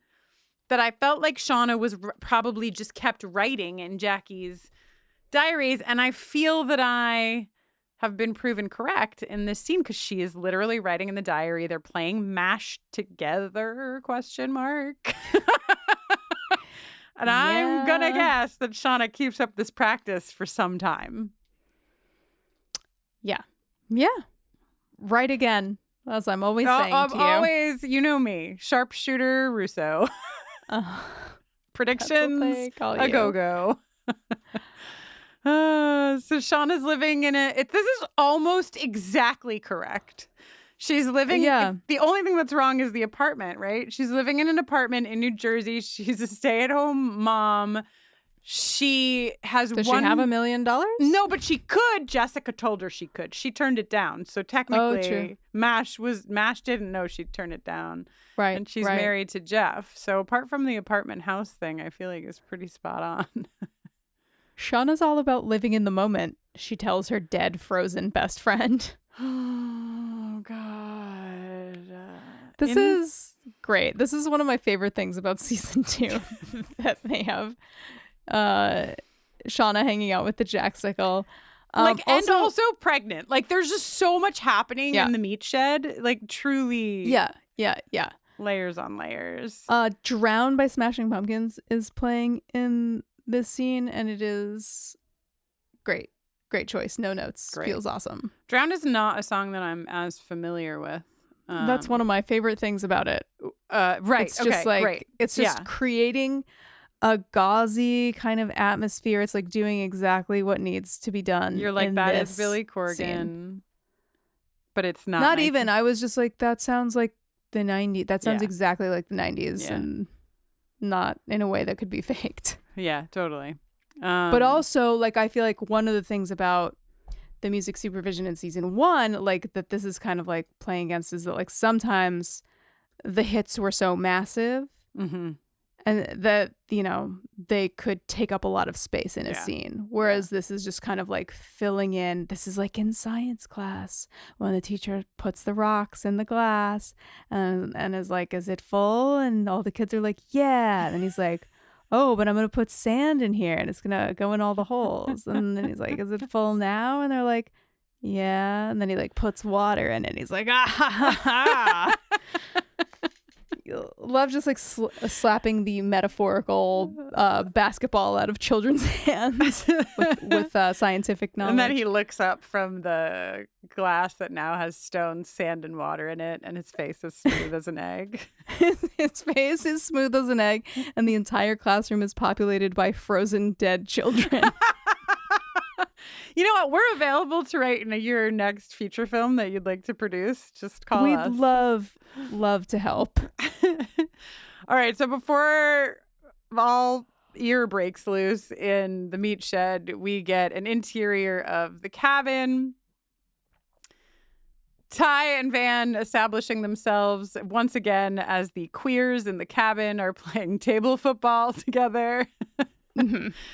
that I felt like Shauna was probably just kept writing in Jackie's diaries, and I feel that I have been proven correct in this scene because she is literally writing in the diary. They're playing MASH together, ? And I'm gonna guess that Shauna keeps up this practice for some time. Yeah. Right again, as I'm always saying to you. Always, you know me, sharpshooter Russo. Predictions, a go-go. So Shauna's living in this is almost exactly correct. She's living, the only thing that's wrong is the apartment, right? She's living in an apartment in New Jersey. She's a stay-at-home mom. She has Does she have $1 million? No, but she could. Jessica told her she could. She turned it down. So technically, MASH didn't know she'd turn it down. Right. And she's married to Jeff. So apart from the apartment house thing, I feel like it's pretty spot on. Shauna's all about living in the moment, she tells her dead, frozen best friend. Oh, God. This is great. This is one of my favorite things about season 2, that they have Shauna hanging out with the Jacksicle. And also pregnant. Like, there's just so much happening in the meat shed. Like, truly. Yeah. Layers on layers. Drown by Smashing Pumpkins is playing in this scene, and it is great. Great choice. No notes. Great. Feels awesome. Drown is not a song that I'm as familiar with. That's one of my favorite things about it. Right. It's just great. It's just creating a gauzy kind of atmosphere. It's like doing exactly what needs to be done. You're like, that is Billy Corgan. Scene. But it's not. Not even. I was just like, that sounds like the 90s. That sounds exactly like the 90s and not in a way that could be faked. Yeah, totally. But also, like, I feel like one of the things about the music supervision in season 1, like, that this is kind of like playing against, is that like sometimes the hits were so massive And that, you know, they could take up a lot of space in a scene. Whereas this is just kind of like filling in. This is like in science class when the teacher puts the rocks in the glass and is like, is it full? And all the kids are like, yeah. And he's like, oh, but I'm going to put sand in here and it's going to go in all the holes. And then he's like, is it full now? And they're like, yeah. And then he like puts water in it. And he's like, ah, ha, ha, ha. Love just like slapping the metaphorical basketball out of children's hands with scientific knowledge. And then he looks up from the glass that now has stones, sand, and water in it, and his face is smooth as an egg. His face is smooth as an egg, and the entire classroom is populated by frozen dead children. You know what? We're available to write in your next feature film that you'd like to produce. Just call us. We'd love to help. All right. So before all ear breaks loose in the meat shed, we get an interior of the cabin. Ty and Van establishing themselves once again as the queers in the cabin are playing table football together.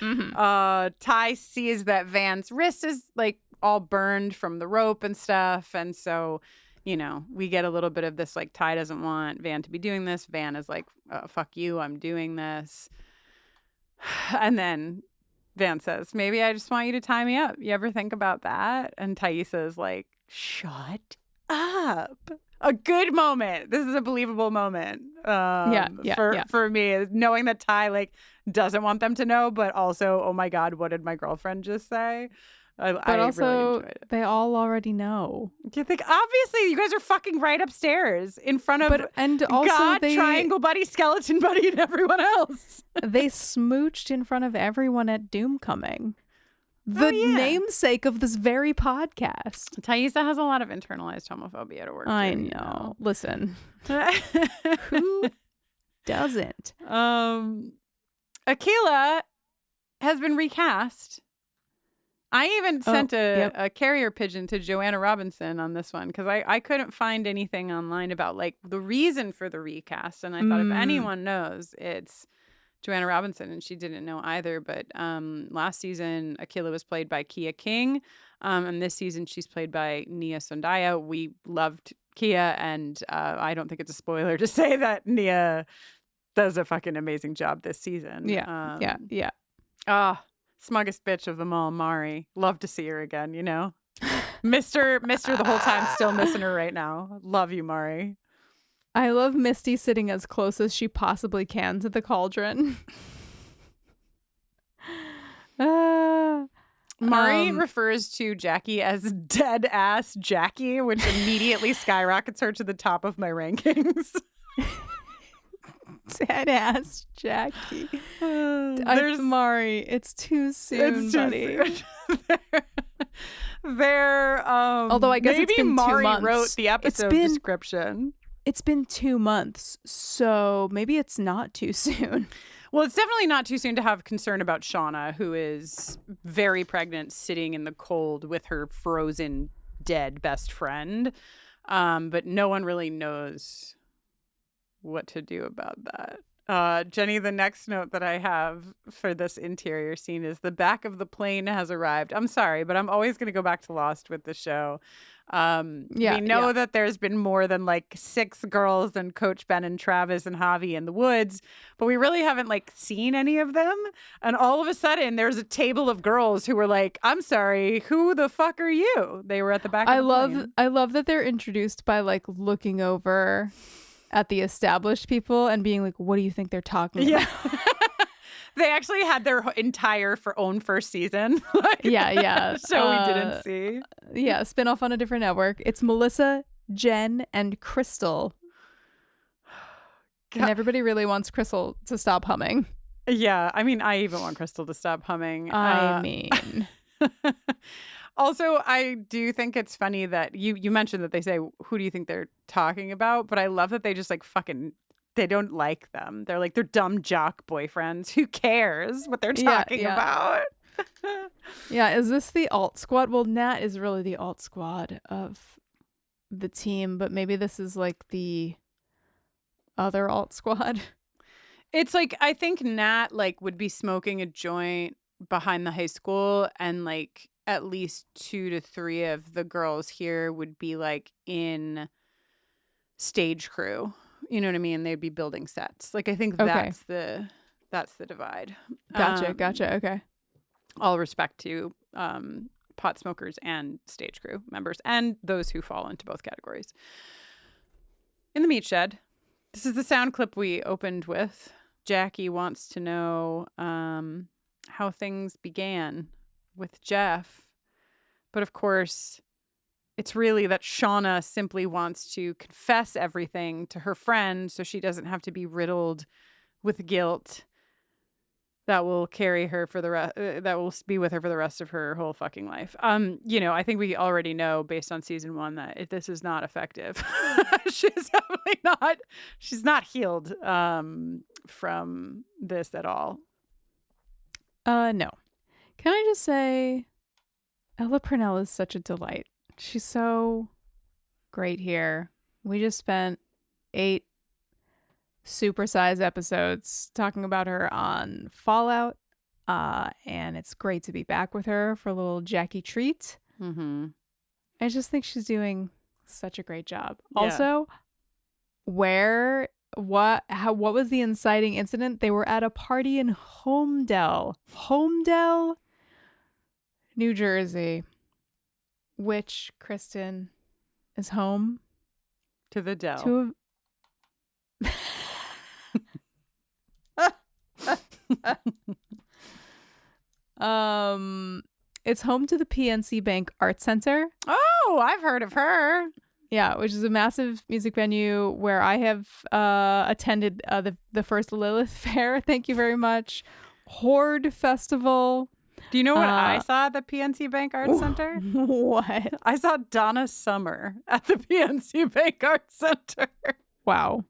Ty sees that Van's wrist is like all burned from the rope and stuff, and so, you know, we get a little bit of this like Ty doesn't want Van to be doing this. Van is like, fuck you, I'm doing this. And then Van says, maybe I just want you to tie me up. You ever think about that? And Thaisa is like, shut up. A good moment. This is a believable moment. For me, knowing that Ty like doesn't want them to know, but also, oh my God, what did my girlfriend just say? I also, really enjoyed it. They all already know. Do you think? Obviously, you guys are fucking right upstairs in front of God, Triangle Buddy, Skeleton Buddy, and everyone else. They smooched in front of everyone at Doomcoming. The namesake of this very podcast. Thaisa has a lot of internalized homophobia to work I through, know. You know? Listen. Who doesn't? Akilah has been recast. I even sent a carrier pigeon to Joanna Robinson on this one because I couldn't find anything online about like the reason for the recast. And I thought if anyone knows, it's Joanna Robinson, and she didn't know either. But last season, Akilah was played by Kia King, and this season she's played by Nia Sondaya. We loved Kia, and I don't think it's a spoiler to say that Nia does a fucking amazing job this season. Yeah. Smuggest bitch of them all, Mari. Love to see her again, you know? Mister the whole time, still missing her right now. Love you, Mari. I love Misty sitting as close as she possibly can to the cauldron. Mari refers to Jackie as dead ass Jackie, which immediately skyrockets her to the top of my rankings. Dead ass Jackie. There's Mari. It's too soon, buddy. Although I guess maybe it's been Mari 2 months. Wrote the episode description. It's been 2 months, so maybe it's not too soon. Well, it's definitely not too soon to have concern about Shauna, who is very pregnant, sitting in the cold with her frozen, dead best friend. But no one really knows what to do about that. Jenny, the next note that I have for this interior scene is the back of the plane has arrived. I'm sorry, but I'm always going to go back to Lost with the show. We know that there's been more than like 6 girls and Coach Ben and Travis and Javi in the woods, but we really haven't like seen any of them. And all of a sudden there's a table of girls who were like, I'm sorry, who the fuck are you? They were at the back of the plane. I love that they're introduced by like looking over at the established people and being like, what do you think they're talking about? They actually had their entire own first season. So we didn't see. Yeah, spinoff on a different network. It's Melissa, Jen, and Crystal. And everybody really wants Crystal to stop humming. Yeah, I mean, I even want Crystal to stop humming. Also, I do think it's funny that you mentioned that they say, who do you think they're talking about? But I love that they just like fucking, they don't like them. They're like, they're dumb jock boyfriends. Who cares what they're talking about? Yeah, is this the alt squad? Well, Nat is really the alt squad of the team, but maybe this is like the other alt squad. It's like, I think Nat like would be smoking a joint behind the high school, and like at least 2 to 3 of the girls here would be like in stage crew. You know what I mean? They'd be building sets. Like, I think that's the divide. Gotcha. Okay. All respect to pot smokers and stage crew members and those who fall into both categories. In the meat shed, this is the sound clip we opened with. Jackie wants to know how things began with Jeff. But of course, it's really that Shauna simply wants to confess everything to her friend so she doesn't have to be riddled with guilt that will carry her for that will be with her for the rest of her whole fucking life. You know, I think we already know based on season 1 that this is not effective. She's definitely not. She's not healed from this at all. No. Can I just say, Ella Purnell is such a delight. She's so great here. We just spent 8 supersized episodes talking about her on Fallout, and it's great to be back with her for a little Jackie treat. Mm-hmm. I just think she's doing such a great job. Yeah. Also, what was the inciting incident? They were at a party in Homedale, New Jersey, which, Kristin, is home to the Dell. to it's home to the PNC Bank Art Center. Oh, I've heard of her. Yeah, which is a massive music venue where I have attended the first Lilith Fair. Thank you very much. Horde Festival. Do you know what I saw at the PNC Bank Art Center? What? I saw Donna Summer at the PNC Bank Art Center. Wow.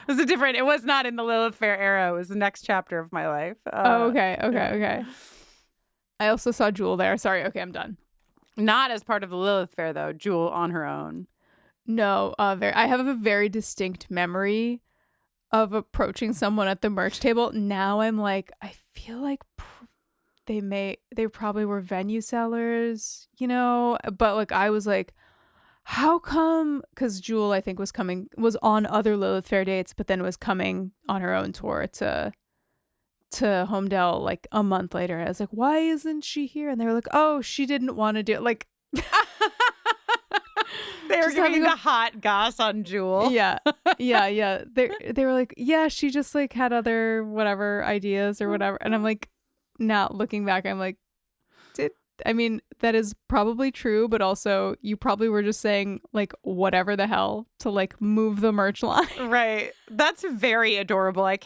It was not in the Lilith Fair era. It was the next chapter of my life. Okay. I also saw Jewel there. Sorry. Okay, I'm done. Not as part of the Lilith Fair, though. Jewel on her own. No, I have a very distinct memory of approaching someone at the merch table. Now I'm like, I feel like they probably were venue sellers, you know? But like, I was like, how come? Because Jewel, I think, was on other Lilith Fair dates, but then was coming on her own tour to Homedale like a month later. I was like, why isn't she here? And they were like, oh, she didn't want to do it. Like, they were giving the hot goss on Jewel. Yeah. They were like, yeah, she just like had other whatever ideas or whatever. And I'm like, now looking back, I'm like, that is probably true, but also you probably were just saying like whatever the hell to like move the merch line. Right. That's very adorable. I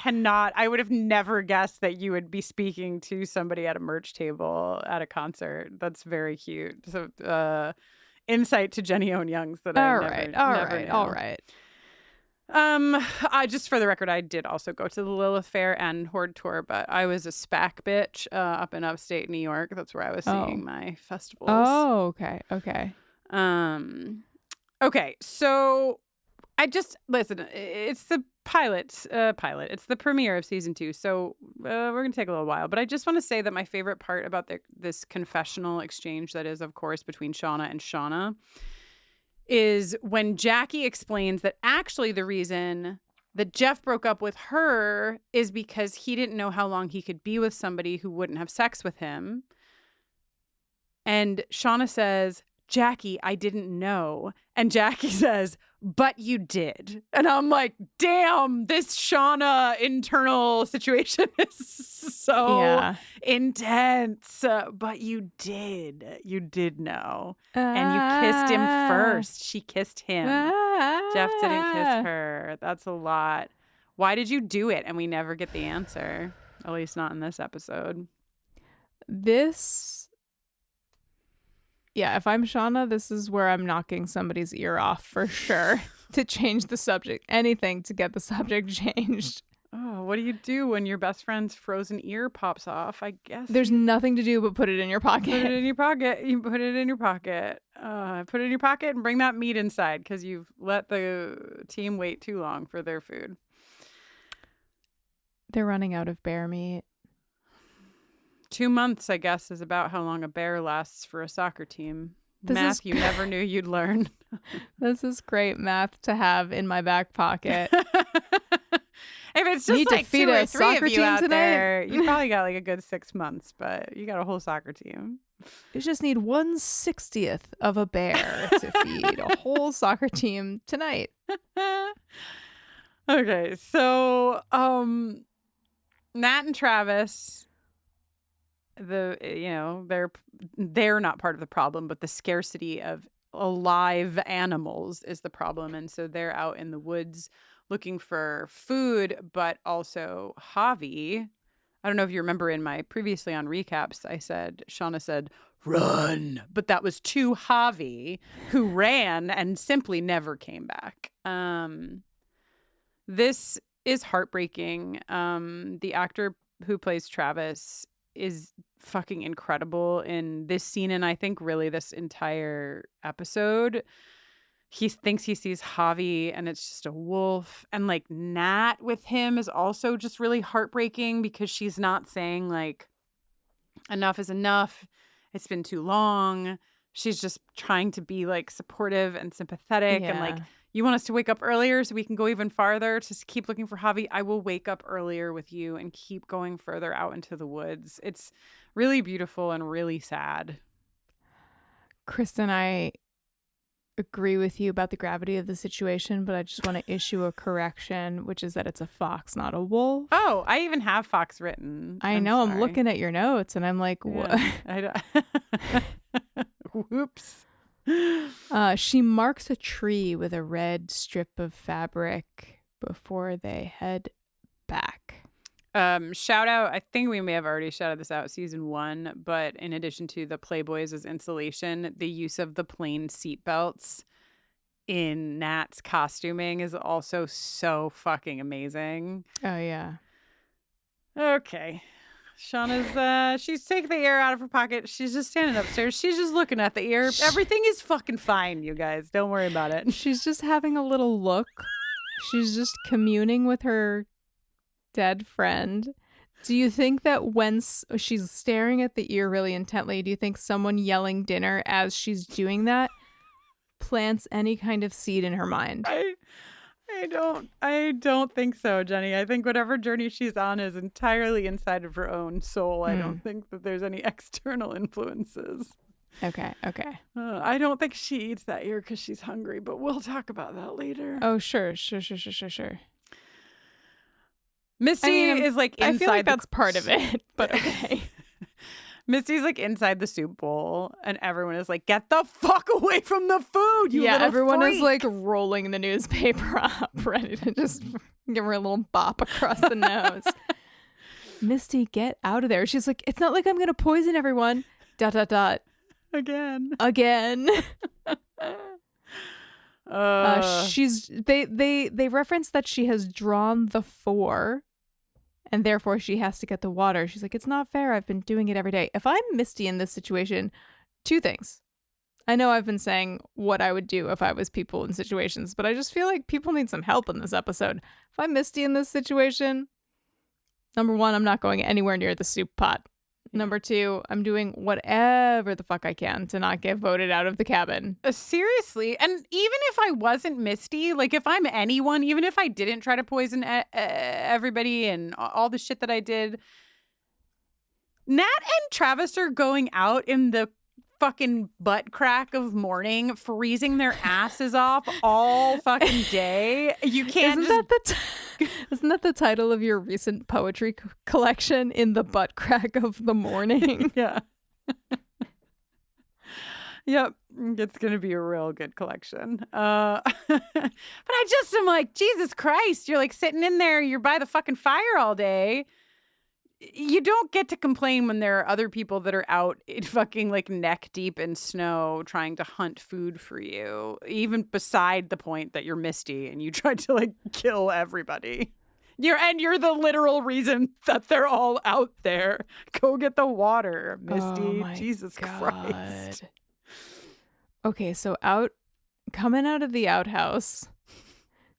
would have never guessed that you would be speaking to somebody at a merch table at a concert. That's very cute. So insight to Jenny Owen Young's that all right. I just for the record, I did also go to the Lilith Fair and Horde tour, but I was a SPAC bitch up in upstate New York. That's where I was seeing my festivals. Oh, okay. Okay. So I just listen. It's the pilot. It's the premiere of season 2. So we're gonna take a little while, but I just want to say that my favorite part about this confessional exchange that is, of course, between Shauna and Shauna is when Jackie explains that actually the reason that Jeff broke up with her is because he didn't know how long he could be with somebody who wouldn't have sex with him. And Shauna says, Jackie, I didn't know. And Jackie says, but you did. And I'm like, damn, this Shauna internal situation is so intense. But you did know. And you kissed him first. She kissed him. Jeff didn't kiss her. That's a lot. Why did you do it? And we never get the answer. At least not in this episode. Yeah, if I'm Shauna, this is where I'm knocking somebody's ear off for sure to change the subject. Anything to get the subject changed. Oh, what do you do when your best friend's frozen ear pops off? I guess there's nothing to do but put it in your pocket. Put it in your pocket. You put it in your pocket. Put it in your pocket and bring that meat inside because you've let the team wait too long for their food. They're running out of bear meat. 2 months, I guess, is about how long a bear lasts for a soccer team. This Math is you never knew you'd learn. This is great math to have in my back pocket. If it's just Need to like feed 2 or a 3 soccer of you team out tonight? there, you probably got like a good 6 months, but you got a whole soccer team. You just need 1/60th of a bear to feed a whole soccer team tonight. Okay, so Nat and Travis, they're not part of the problem, but the scarcity of alive animals is the problem, and so they're out in the woods looking for food, but also Javi. I don't know if you remember in my previously on recaps, Shauna said, run, but that was to Javi, who ran and simply never came back. This is heartbreaking. The actor who plays Travis is fucking incredible in this scene, and I think really this entire episode. He thinks he sees Javi and it's just a wolf. And like Nat with him is also just really heartbreaking because she's not saying like enough is enough. It's been too long. She's just trying to be like supportive and sympathetic and like, you want us to wake up earlier so we can go even farther to keep looking for Javi? I will wake up earlier with you and keep going further out into the woods. It's really beautiful and really sad. Kristin, I agree with you about the gravity of the situation, but I just want to issue a correction, which is that it's a fox, not a wolf. Oh, I even have fox written. I'm sorry. looking at your notes and I'm like, what? Yeah, Whoops. She marks a tree with a red strip of fabric before they head back. Shout out, I think we may have already shouted this out season 1, but in addition to the Playboys as insulation, the use of the plain seatbelts in Nat's costuming is also so fucking amazing. Oh, yeah. Okay. Shauna's, she's taking the ear out of her pocket. She's just standing upstairs. She's just looking at the ear. Everything is fucking fine, you guys. Don't worry about it. She's just having a little look. She's just communing with her dead friend. Do you think that when she's staring at the ear really intently, do you think someone yelling dinner as she's doing that plants any kind of seed in her mind? I don't think so, Jenny. I think whatever journey she's on is entirely inside of her own soul. I don't think that there's any external influences. Okay. I don't think she eats that ear because she's hungry, but we'll talk about that later. Oh, sure. Misty is like inside. I feel like that's part of it, but okay. Misty's like inside the soup bowl, and everyone is like, "Get the fuck away from the food!" You little everyone freak. is like rolling the newspaper up, ready to just give her a little bop across the nose. Misty, get out of there! She's like, "It's not like I'm gonna poison everyone." ... Again. They reference that she has drawn the 4. And therefore, she has to get the water. She's like, it's not fair. I've been doing it every day. If I'm Misty in this situation, 2 things. I know I've been saying what I would do if I was people in situations, but I just feel like people need some help in this episode. If I'm Misty in this situation, number 1, I'm not going anywhere near the soup pot. Number 2, I'm doing whatever the fuck I can to not get voted out of the cabin. Seriously. And even if I wasn't Misty, like if I'm anyone, even if I didn't try to poison everybody and all the shit that I did, Nat and Travis are going out in the fucking butt crack of morning, freezing their asses off all fucking day. You can't Isn't that the title of your recent poetry collection, In the Butt Crack of the Morning? Yeah. Yep. It's going to be a real good collection. But I just am like, Jesus Christ, you're like sitting in there, you're by the fucking fire all day. You don't get to complain when there are other people that are out fucking like neck deep in snow trying to hunt food for you, even beside the point that you're Misty and you tried to like kill everybody. You're the literal reason that they're all out there. Go get the water, Misty. Oh Jesus Christ. Okay, so coming out of the outhouse,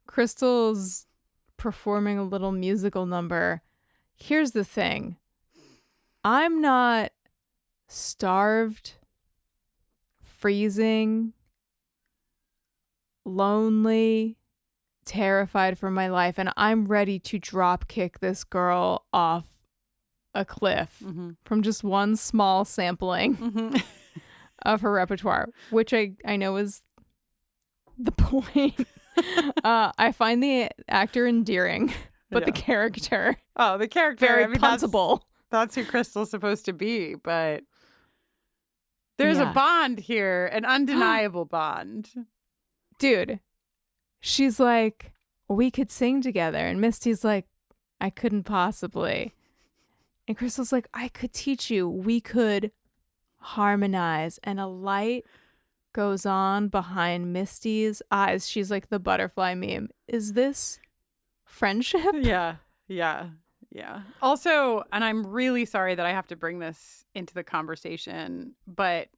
Crystal's performing a little musical number. here's the thing. I'm not starved, freezing, lonely, terrified for my life, and I'm ready to drop kick this girl off a cliff from just one small sampling of her repertoire, which I know is the point. I find the actor endearing, but the character very punchable. That's who Crystal's supposed to be, but there's a bond here, an undeniable bond. Dude, she's like, we could sing together. And Misty's like, I couldn't possibly. And Crystal's like, I could teach you. We could harmonize. And a light goes on behind Misty's eyes. She's like the butterfly meme. Is this friendship? Yeah. Also, and I'm really sorry that I have to bring this into the conversation, but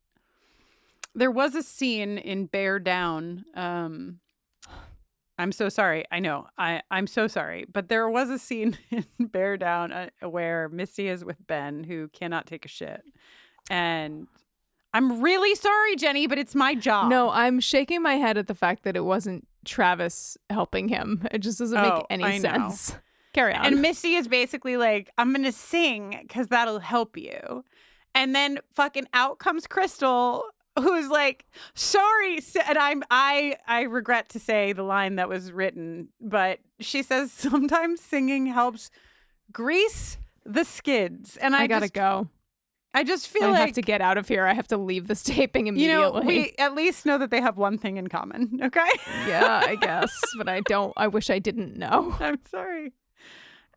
there was a scene in Bear Down. I'm so sorry. I know. I'm so sorry. But there was a scene in Bear Down where Misty is with Ben, who cannot take a shit. And I'm really sorry, Jenny, but it's my job. No, I'm shaking my head at the fact that it wasn't Travis helping him. It just doesn't make any sense. Carry on. And Misty is basically like, I'm going to sing because that'll help you. And then fucking out comes Crystal, who's like, sorry. And I regret to say the line that was written, but she says sometimes singing helps grease the skids. And I gotta go. I just feel like I have to get out of here. I have to leave this taping immediately. You know, we at least know that they have one thing in common, okay? Yeah, I guess. But I wish I didn't know. I'm sorry.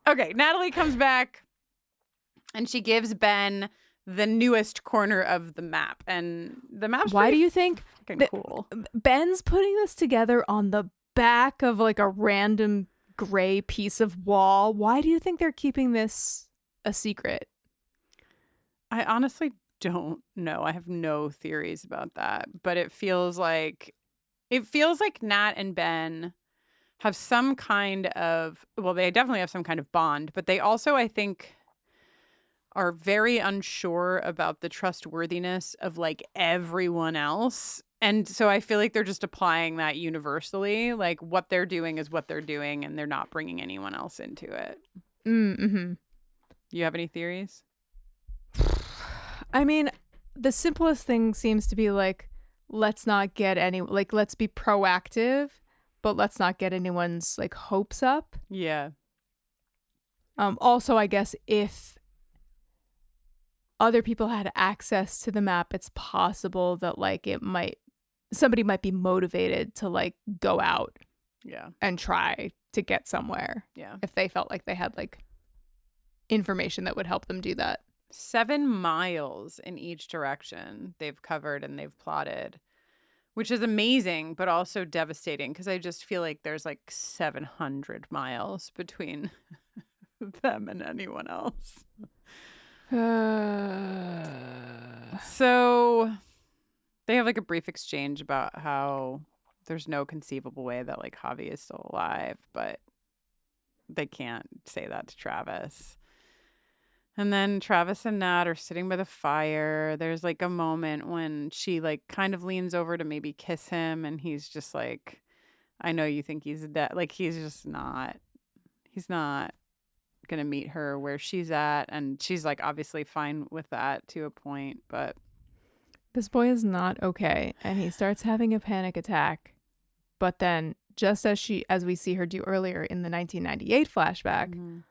Okay, Natalie comes back and she gives Ben the newest corner of the map. And the map's Why do you think cool? Ben's putting this together on the back of like a random gray piece of wall? Why do you think they're keeping this a secret? I honestly don't know. I have no theories about that. But it feels like Nat and Ben have some kind of, well, they definitely have some kind of bond, but they also, I think, are very unsure about the trustworthiness of like everyone else. And so I feel like they're just applying that universally. Like what they're doing is what they're doing and they're not bringing anyone else into it. Mm-hmm. You have any theories? I mean, the simplest thing seems to be like, let's not get let's be proactive, but let's not get anyone's like hopes up. Yeah. Also, I guess if other people had access to the map, it's possible that like somebody might be motivated to like go out and try to get somewhere. Yeah. If they felt like they had like information that would help them do that. 7 miles in each direction they've covered and they've plotted, which is amazing, but also devastating because I just feel like there's like 700 miles between them and anyone else. So they have like a brief exchange about how there's no conceivable way that like Javi is still alive, but they can't say that to Travis. And then Travis and Nat are sitting by the fire. There's like a moment when she like kind of leans over to maybe kiss him. And he's just like, I know you think he's dead. Like he's not going to meet her where she's at. And she's like obviously fine with that to a point. But this boy is not okay. And he starts having a panic attack. But then just as we see her do earlier in the 1998 flashback,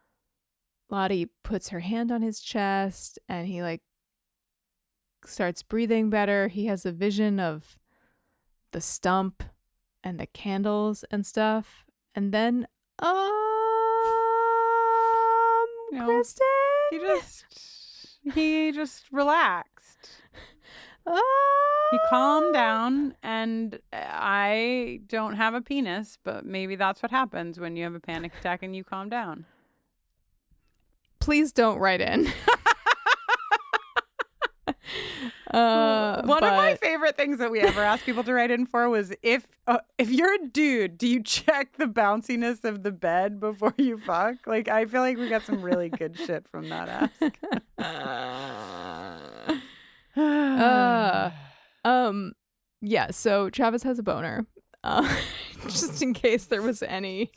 Lottie puts her hand on his chest and he like starts breathing better. He has a vision of the stump and the candles and stuff. And then, Kristin? He just relaxed. He calmed down, and I don't have a penis, but maybe that's what happens when you have a panic attack and you calm down. Please don't write in. One of my favorite things that we ever asked people to write in for was if you're a dude, do you check the bounciness of the bed before you fuck? Like, I feel like we got some really good shit from that ask. Yeah, so Travis has a boner. Just in case there was any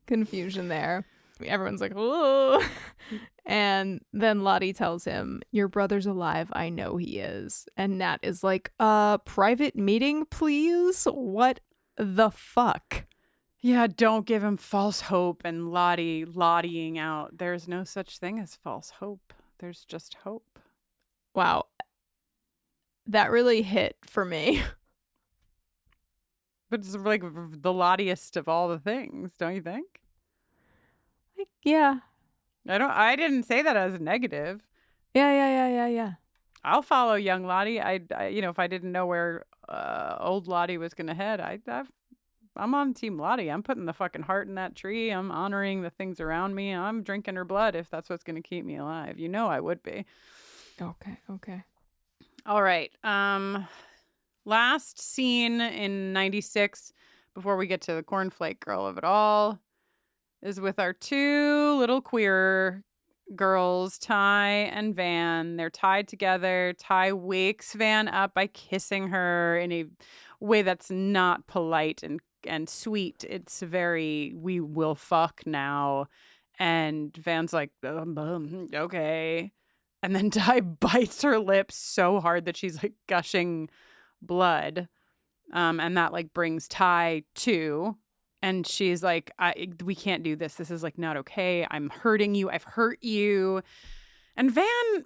confusion there. Everyone's like, "Whoa." And then Lottie tells him, "Your brother's alive. I know he is." And Nat is like, private meeting, please? What the fuck? Yeah, don't give him false hope and Lottieing out. There's no such thing as false hope. There's just hope. Wow. That really hit for me. But it's like the Lottiest of all the things, don't you think? Yeah. I didn't say that as a negative. Yeah. I'll follow young Lottie. I if I didn't know where old Lottie was going to head, I'm on Team Lottie. I'm putting the fucking heart in that tree. I'm honoring the things around me. I'm drinking her blood if that's what's going to keep me alive. You know I would be. Okay. All right. Last scene in 96, before we get to the cornflake girl of it all, is with our two little queer girls, Ty and Van. They're tied together. Ty wakes Van up by kissing her in a way that's not polite and sweet. It's very, we will fuck now. And Van's like, okay. And then Ty bites her lips so hard that she's like gushing blood. And that like brings Ty to. And she's like, we can't do this. This is like not okay. I'm hurting you. I've hurt you. And Van,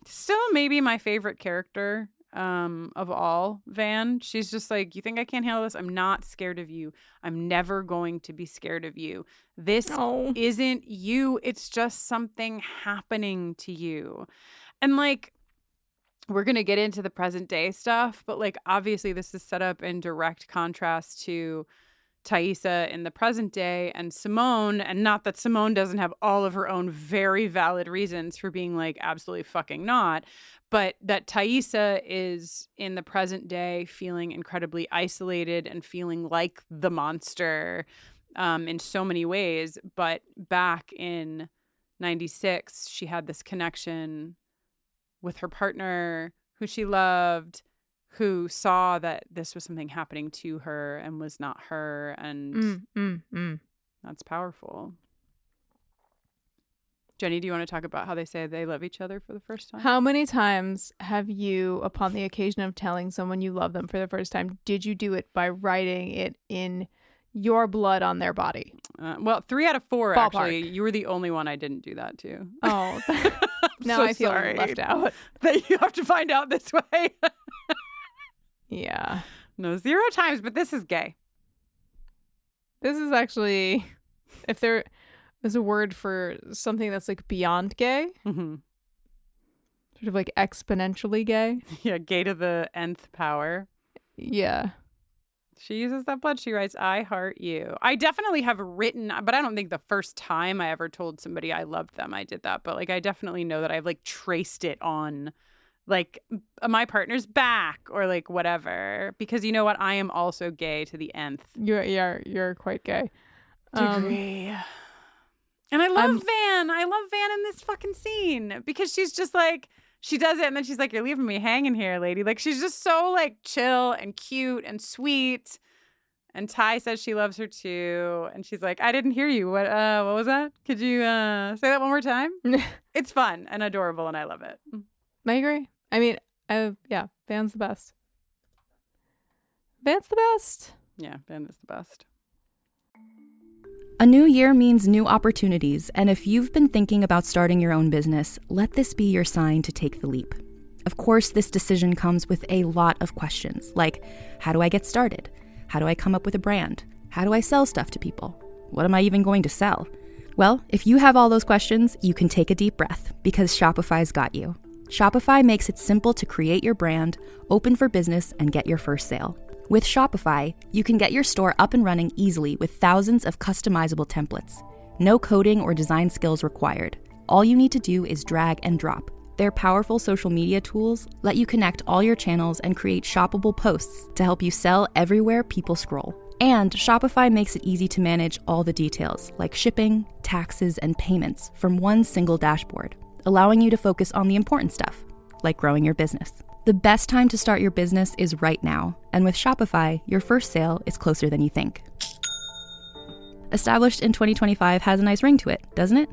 still maybe my favorite character of all. Van, she's just like, you think I can't handle this? I'm not scared of you. I'm never going to be scared of you. This isn't you. It's just something happening to you. And like, we're going to get into the present day stuff, but like, obviously this is set up in direct contrast to Thaisa in the present day and Simone, and not that Simone doesn't have all of her own very valid reasons for being like absolutely fucking not, but that Thaisa is in the present day feeling incredibly isolated and feeling like the monster in so many ways. But back in 96, she had this connection with her partner who she loved, who saw that this was something happening to her and was not her. And that's powerful. Jenny, do you want to talk about how they say they love each other for the first time? How many times have you, upon the occasion of telling someone you love them for the first time, did you do it by writing it in your blood on their body? Well, 3 out of 4, Ballpark. Actually. You were the only one I didn't do that to. Oh, now so I feel sorry left out. That you have to find out this way. Yeah. No, 0 times, but this is gay. This is actually, if there is a word for something that's like beyond gay, sort of like exponentially gay. Yeah, gay to the nth power. Yeah. She uses that blood. She writes, I heart you. I definitely have written, but I don't think the first time I ever told somebody I loved them, I did that. But like, I definitely know that I've like traced it on like my partner's back or like whatever, because you know what? I am also gay to the nth. You're quite gay. Degree. And I love Van. I love Van in this fucking scene because she's just like, she does it and then she's like, you're leaving me hanging here, lady. Like, she's just so like chill and cute and sweet. And Ty says she loves her too. And she's like, I didn't hear you. What was that? Could you say that one more time? It's fun and adorable and I love it. I agree. I mean, yeah, Van's the best. Van's the best. Yeah, Van is the best. A new year means new opportunities, and if you've been thinking about starting your own business, let this be your sign to take the leap. Of course, this decision comes with a lot of questions, like, how do I get started? How do I come up with a brand? How do I sell stuff to people? What am I even going to sell? Well, if you have all those questions, you can take a deep breath, because Shopify's got you. Shopify makes it simple to create your brand, open for business, and get your first sale. With Shopify, you can get your store up and running easily with thousands of customizable templates. No coding or design skills required. All you need to do is drag and drop. Their powerful social media tools let you connect all your channels and create shoppable posts to help you sell everywhere people scroll. And Shopify makes it easy to manage all the details, like shipping, taxes, and payments from one single dashboard, allowing you to focus on the important stuff, like growing your business. The best time to start your business is right now, and with Shopify, your first sale is closer than you think. Established in 2025 has a nice ring to it, doesn't it?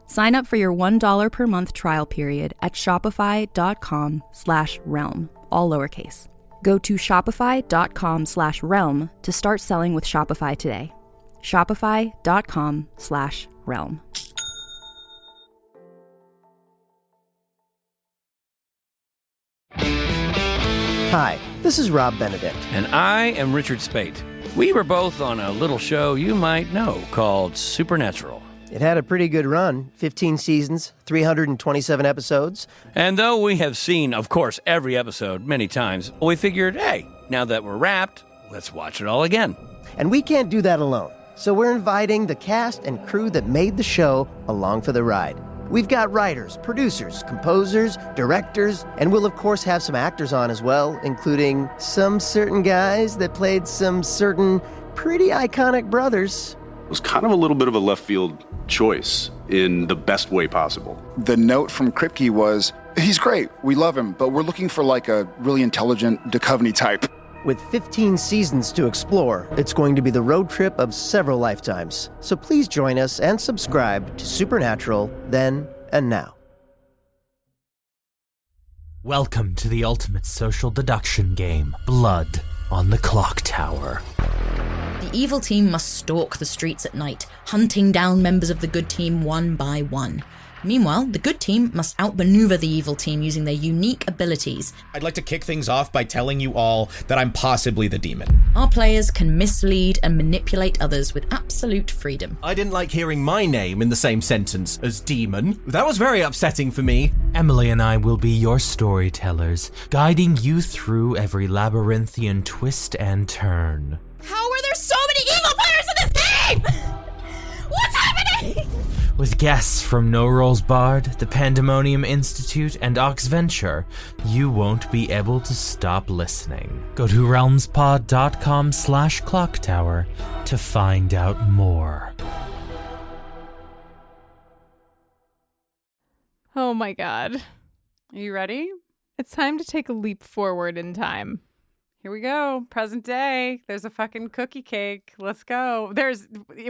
Sign up for your $1 per month trial period at shopify.com/realm, all lowercase. Go to shopify.com/realm to start selling with Shopify today. Shopify.com/realm. Hi, this is Rob Benedict. And I am Richard Spate. We were both on a little show you might know called Supernatural. It had a pretty good run, 15 seasons, 327 episodes. And though we have seen, of course, every episode many times, we figured, hey, now that we're wrapped, let's watch it all again. And we can't do that alone, so we're inviting the cast and crew that made the show along for the ride. We've got writers, producers, composers, directors, and we'll of course have some actors on as well, including some certain guys that played some certain pretty iconic brothers. It was kind of a little bit of a left field choice in the best way possible. The note from Kripke was, he's great, we love him, but we're looking for like a really intelligent Duchovny type. With 15 seasons to explore, it's going to be the road trip of several lifetimes. So please join us and subscribe to Supernatural then and now. Welcome to the ultimate social deduction game, Blood on the Clock Tower. The evil team must stalk the streets at night, hunting down members of the good team one by one. Meanwhile, the good team must outmaneuver the evil team using their unique abilities. I'd like to kick things off by telling you all that I'm possibly the demon. Our players can mislead and manipulate others with absolute freedom. I didn't like hearing my name in the same sentence as demon. That was very upsetting for me. Emily and I will be your storytellers, guiding you through every labyrinthian twist and turn. How are there so many evil players in this game? What's happening? With guests from No Rolls Barred, the Pandemonium Institute, and Oxventure, you won't be able to stop listening. Go to realmspod.com/clocktower to find out more. Oh my god. Are you ready? It's time to take a leap forward in time. Here we go. Present day. There's a fucking cookie cake. Let's go.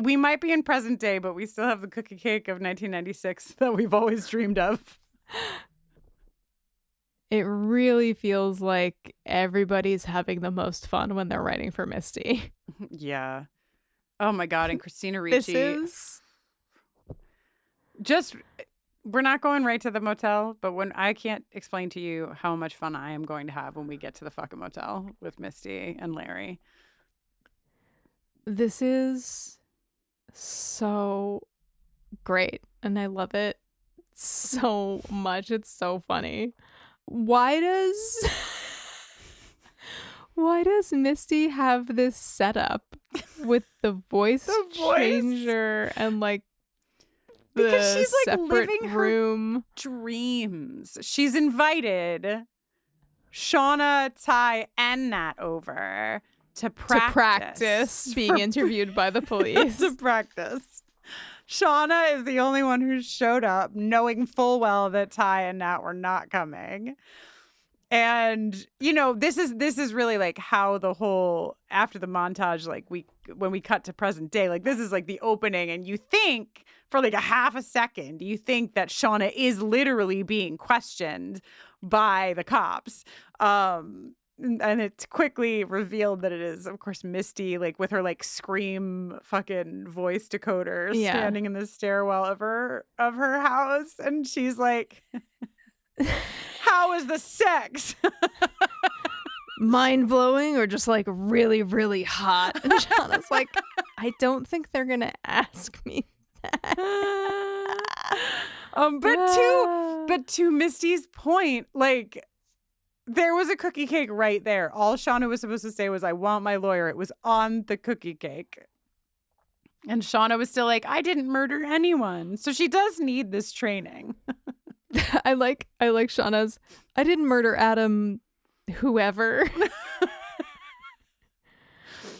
We might be in present day, but we still have the cookie cake of 1996 that we've always dreamed of. It really feels like everybody's having the most fun when they're writing for Misty. Yeah. Oh my God. And Christina Ricci. This is just... We're not going right to the motel, but when I can't explain to you how much fun I am going to have when we get to the fucking motel with Misty and Larry. This is so great, and I love it so much. It's so funny. Why does Misty have this setup with the voice changer and like because she's like separate living room her dreams. She's invited Shauna, Ty, and Nat over to practice being interviewed by the police. To practice. Shauna is the only one who showed up, knowing full well that Ty and Nat were not coming. And you know, this is really like how the whole after the montage, like when we cut to present day, like this is like the opening, and you think for like a half a second, you think that Shauna is literally being questioned by the cops. And it's quickly revealed that it is, of course, Misty, like with her like scream fucking voice decoder standing in the stairwell of her house, and she's like, "How is the sex?" Mind-blowing or just like really, really hot? And Shauna's like, I don't think they're gonna ask me that. But to Misty's point, like there was a cookie cake right there. All Shauna was supposed to say was, "I want my lawyer." It was on the cookie cake. And Shauna was still like, "I didn't murder anyone." So she does need this training. I like Shauna's, I didn't murder Adam, whoever.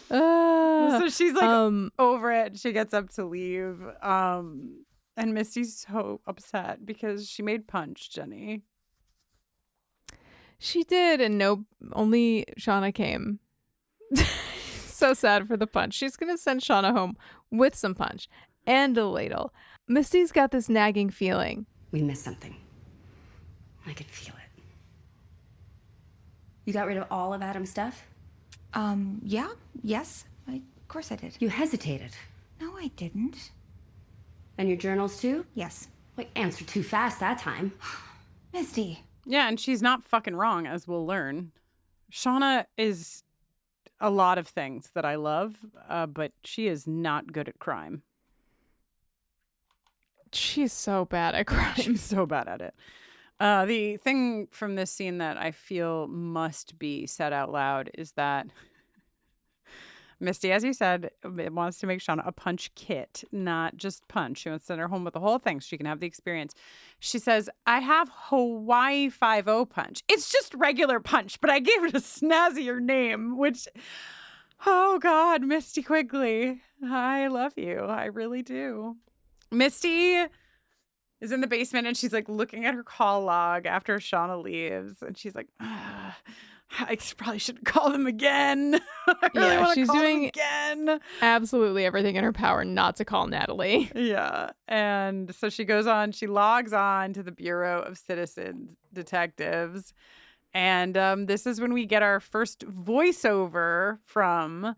So she's like over it. She gets up to leave. And Misty's so upset because she made punch, Jenny. She did, and only Shauna came. So sad for the punch. She's going to send Shauna home with some punch and a ladle. Misty's got this nagging feeling. We missed something. I could feel it. You got rid of all of Adam's stuff? Yeah, yes, of course I did. You hesitated. No, I didn't. And your journals too? Yes. Like, answer too fast that time. Misty. Yeah, and she's not fucking wrong, as we'll learn. Shauna is a lot of things that I love, but she is not good at crime. She's so bad at crime. She's so bad at it. The thing from this scene that I feel must be said out loud is that Misty, as you said, wants to make Shauna a punch kit, not just punch. She wants to send her home with the whole thing so she can have the experience. She says, I have Hawaii 5-0 punch. It's just regular punch, but I gave it a snazzier name, which, oh God, Misty Quigley, I love you. I really do. Misty is in the basement and she's like looking at her call log after Shauna leaves. And she's like, I probably shouldn't call them again. I really want to she's call doing them again. absolutely everything in her power not to call Natalie. Yeah. And so she goes on, she logs on to the Bureau of Citizen Detectives. And this is when we get our first voiceover from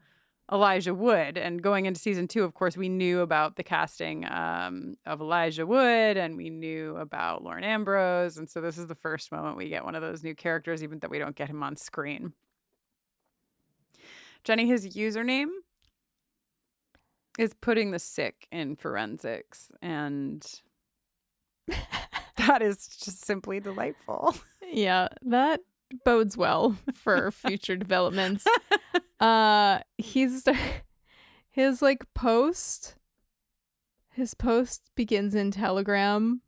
Elijah Wood. And going into season 2, of course, we knew about the casting of Elijah Wood and we knew about Lauren Ambrose. And so this is the first moment we get one of those new characters, even though we don't get him on screen. Jenny, his username is putting the sick in forensics. And that is just simply delightful. Yeah, that bodes well for future developments. His post begins in Telegram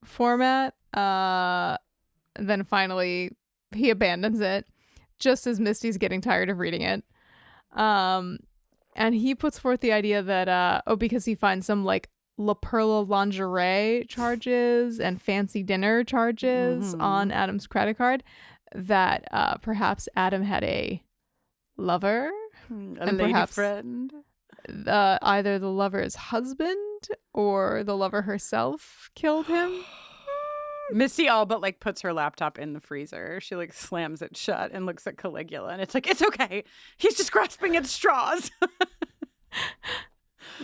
format. Then finally he abandons it just as Misty's getting tired of reading it. And he puts forth the idea that because he finds some like La Perla lingerie charges and fancy dinner charges on Adam's credit card, that perhaps Adam had a lover, a lady friend. Either the lover's husband or the lover herself killed him. Misty all but like puts her laptop in the freezer. She like slams it shut and looks at Caligula, and it's like, it's okay. He's just grasping at straws.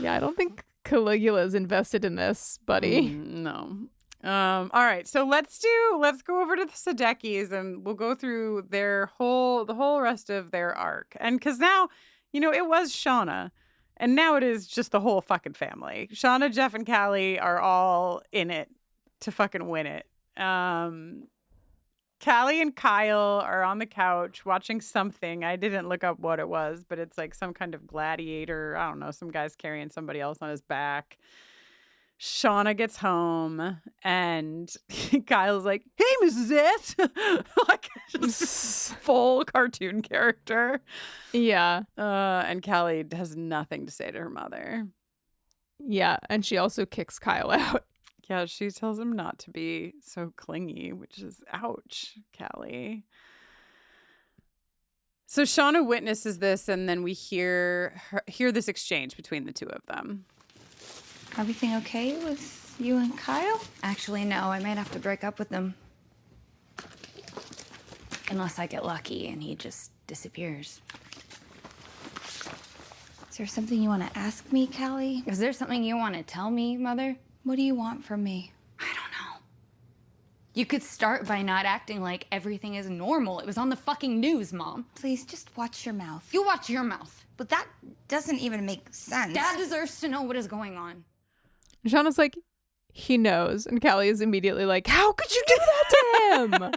Yeah, I don't think Caligula is invested in this, buddy. No. All right, so let's go over to the Sadeckis and we'll go through the whole rest of their arc. And because now, it was Shauna, and now it is just the whole fucking family. Shauna, Jeff, and Callie are all in it to fucking win it. Callie and Kyle are on the couch watching something. I didn't look up what it was, but it's like some kind of gladiator. I don't know. Some guy's carrying somebody else on his back. Shauna gets home and Kyle's like, hey, Mrs. S. Like, just full cartoon character. Yeah. And Callie has nothing to say to her mother. Yeah. And she also kicks Kyle out. Yeah, she tells him not to be so clingy, which is ouch, Callie. So Shauna witnesses this, and then we hear this exchange between the two of them. Everything okay with you and Kyle? Actually, no. I might have to break up with them. Unless I get lucky and he just disappears. Is there something you want to ask me, Callie? Is there something you want to tell me, Mother? What do you want from me? I don't know. You could start by not acting like everything is normal. It was on the fucking news, Mom. Please, just watch your mouth. You watch your mouth. But that doesn't even make sense. Dad deserves to know what is going on. Shauna's like, he knows. And Callie is immediately like, how could you do that to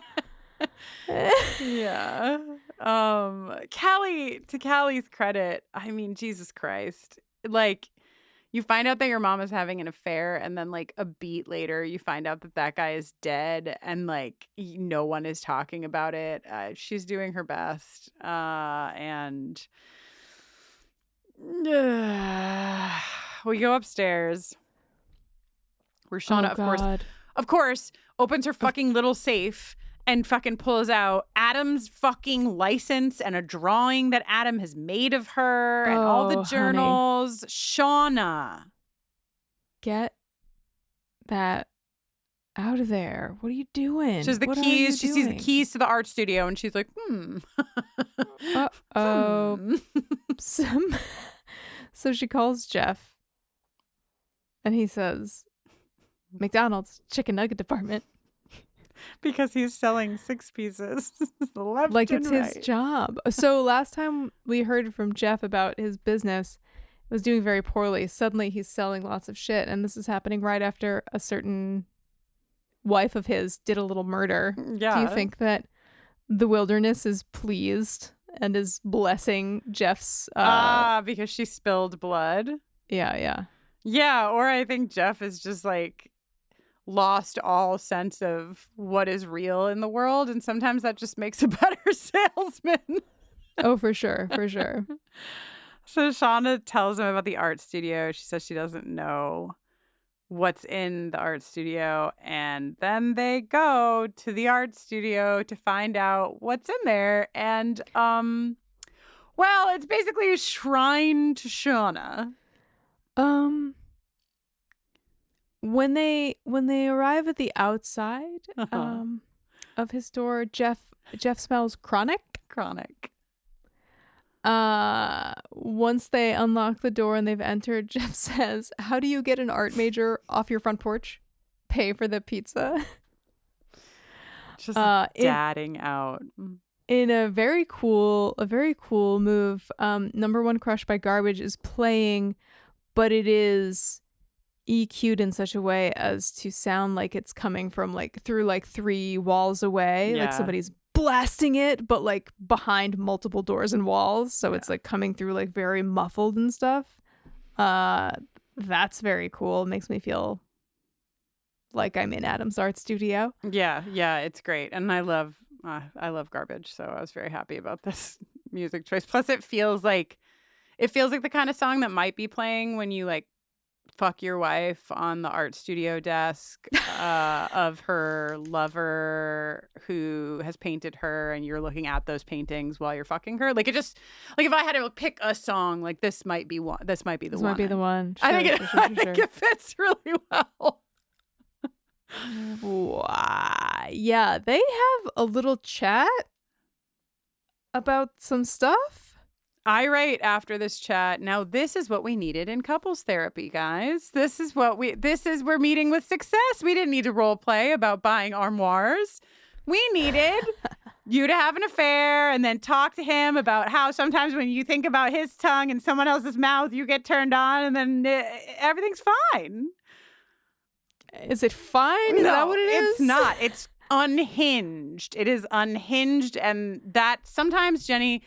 him? Yeah. Callie, to Callie's credit, I mean, Jesus Christ. Like, You find out that your mom is having an affair, and then like a beat later, you find out that that guy is dead, and like no one is talking about it. She's doing her best, and we go upstairs where Shauna, of course, opens her fucking little safe and fucking pulls out Adam's fucking license and a drawing that Adam has made of her and all the journals. Honey. Shauna. Get that out of there. What are you doing? She has the keys. She sees the keys to the art studio and she's like, Uh-oh. So she calls Jeff and he says, McDonald's chicken nugget department. Because he's selling 6 pieces left like and it's right. his job. So last time we heard from Jeff about his business, it was doing very poorly. Suddenly he's selling lots of shit, and this is happening right after a certain wife of his did a little murder. Yeah. Do you think that the wilderness is pleased and is blessing Jeff's because she spilled blood? Yeah. Yeah, or I think Jeff is just like lost all sense of what is real in the world, and sometimes that just makes a better salesman. Oh, for sure. So Shauna tells him about the art studio. She says she doesn't know what's in the art studio, and then they go to the art studio to find out what's in there, and well, it's basically a shrine to Shauna. When they arrive at the outside of his door, Jeff smells chronic. Once they unlock the door and they've entered, Jeff says, "How do you get an art major off your front porch? Pay for the pizza." Just dadding out. In a very cool move. Number One Crush by Garbage is playing, but it is EQ'd in such a way as to sound like it's coming from like through like 3 walls away. Yeah. Like somebody's blasting it, but like behind multiple doors and walls. So it's like coming through like very muffled and stuff. That's very cool. It makes me feel like I'm in Adam's art studio. Yeah, it's great. And I love Garbage, so I was very happy about this music choice. Plus it feels like the kind of song that might be playing when you like fuck your wife on the art studio desk of her lover who has painted her, and you're looking at those paintings while you're fucking her. Like it just like if I had to pick a song, like this might be the one. Might be the one. Sure, I think it fits really well. Yeah, they have a little chat about some stuff. I write after this chat, now this is what we needed in couples therapy, guys. This is we're meeting with success. We didn't need to role play about buying armoires. We needed you to have an affair and then talk to him about how sometimes when you think about his tongue and someone else's mouth, you get turned on, and then everything's fine. Is it fine? Is that what it is? It's not. It's unhinged. It is unhinged, and that sometimes, Jenny,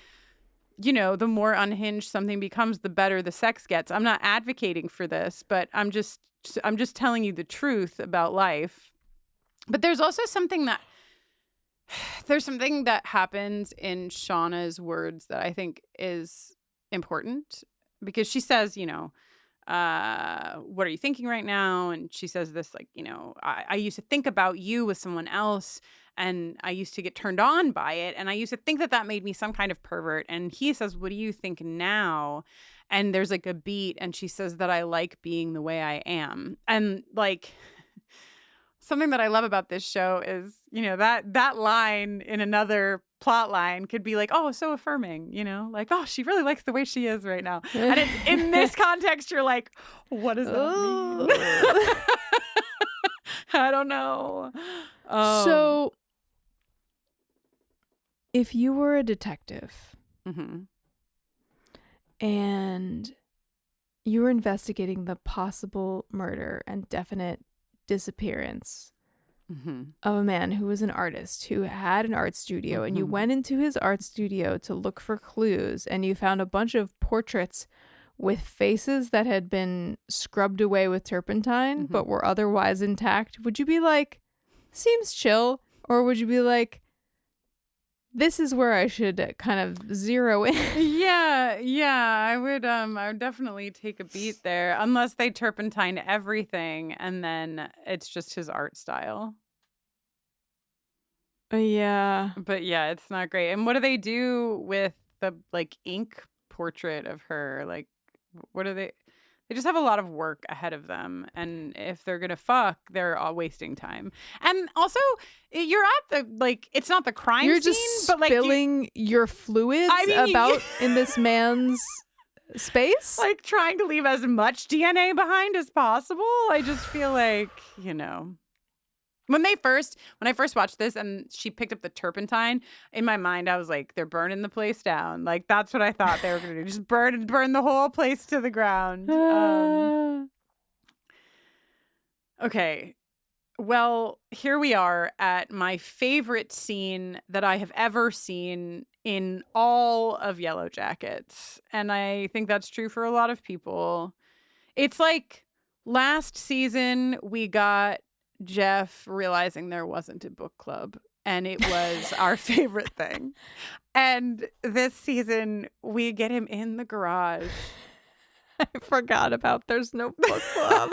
you know, the more unhinged something becomes, the better the sex gets. I'm not advocating for this, but I'm just telling you the truth about life. But there's also something that happens in Shauna's words that I think is important, because she says, you know, what are you thinking right now? And she says this, like, you know, I used to think about you with someone else, and I used to get turned on by it, and I used to think that made me some kind of pervert. And he says, what do you think now? And there's like a beat, and she says that I like being the way I am. And like something that I love about this show is, you know, that line in another plot line could be like, oh, so affirming, you know, like, oh, she really likes the way she is right now. And in this context, you're like, what does that mean? I don't know. So if you were a detective and you were investigating the possible murder and definite disappearance of a man who was an artist, who had an art studio, and you went into his art studio to look for clues, and you found a bunch of portraits with faces that had been scrubbed away with turpentine but were otherwise intact, would you be like, seems chill? Or would you be like, this is where I should kind of zero in? Yeah, I would definitely take a beat there, unless they turpentine everything and then it's just his art style. Yeah. But yeah, it's not great. And what do they do with the like ink portrait of her? Like, what do they just have a lot of work ahead of them. And if they're gonna fuck, they're all wasting time. And also, you're at the like, it's not the crime You're scene, just but like spilling your fluids about in this man's space, like trying to leave as much DNA behind as possible. I just feel like, you know. When I first watched this and she picked up the turpentine, in my mind I was like, they're burning the place down. Like that's what I thought they were gonna do. Just burn the whole place to the ground. Okay. Well, here we are at my favorite scene that I have ever seen in all of Yellowjackets. And I think that's true for a lot of people. It's like last season we got Jeff realizing there wasn't a book club, and it was our favorite thing. And this season we get him in the garage. I forgot about there's no book club.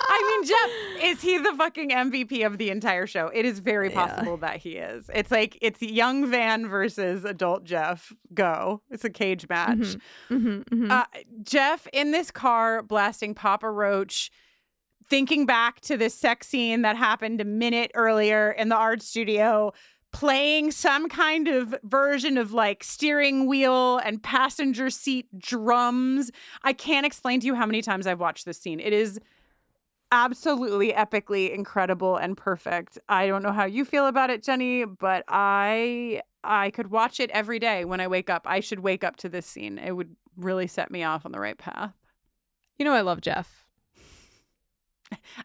I mean, Jeff, is he the fucking MVP of the entire show? It is very possible that he is. It's like, it's young Van versus adult Jeff. Go. It's a cage match. Jeff in this car blasting Papa Roach, thinking back to this sex scene that happened a minute earlier in the art studio, playing some kind of version of like steering wheel and passenger seat drums. I can't explain to you how many times I've watched this scene. It is absolutely epically incredible and perfect. I don't know how you feel about it, Jenny, but I could watch it every day when I wake up. I should wake up to this scene. It would really set me off on the right path. You know I love Jeff.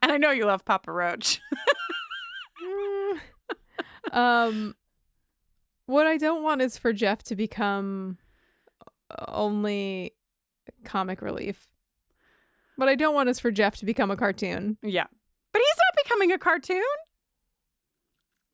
And I know you love Papa Roach. What I don't want is for Jeff to become only comic relief. What I don't want is for Jeff to become a cartoon. Yeah. But he's not becoming a cartoon.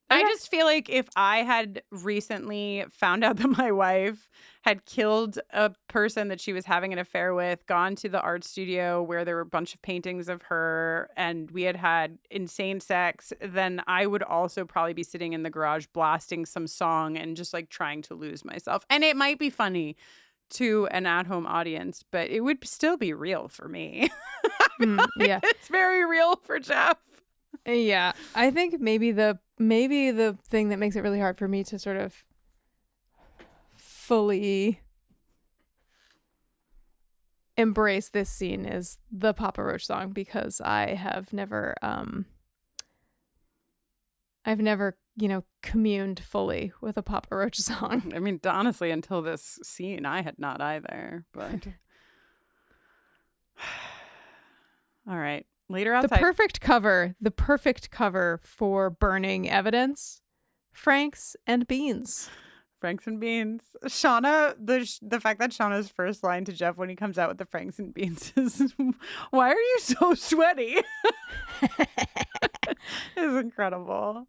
I just feel like if I had recently found out that my wife had killed a person that she was having an affair with, gone to the art studio where there were a bunch of paintings of her, and we had had insane sex, then I would also probably be sitting in the garage blasting some song and just like trying to lose myself. And it might be funny to an at-home audience, but it would still be real for me. Yeah. It's very real for Jeff. Yeah, I think maybe the thing that makes it really hard for me to sort of fully embrace this scene is the Papa Roach song, because I've never, communed fully with a Papa Roach song. I mean, honestly, until this scene, I had not either, but all right. Later outside. The perfect cover for burning evidence. Franks and beans. Franks and beans. Shauna, the fact that Shauna's first line to Jeff when he comes out with the Franks and beans is, "Why are you so sweaty?" is incredible.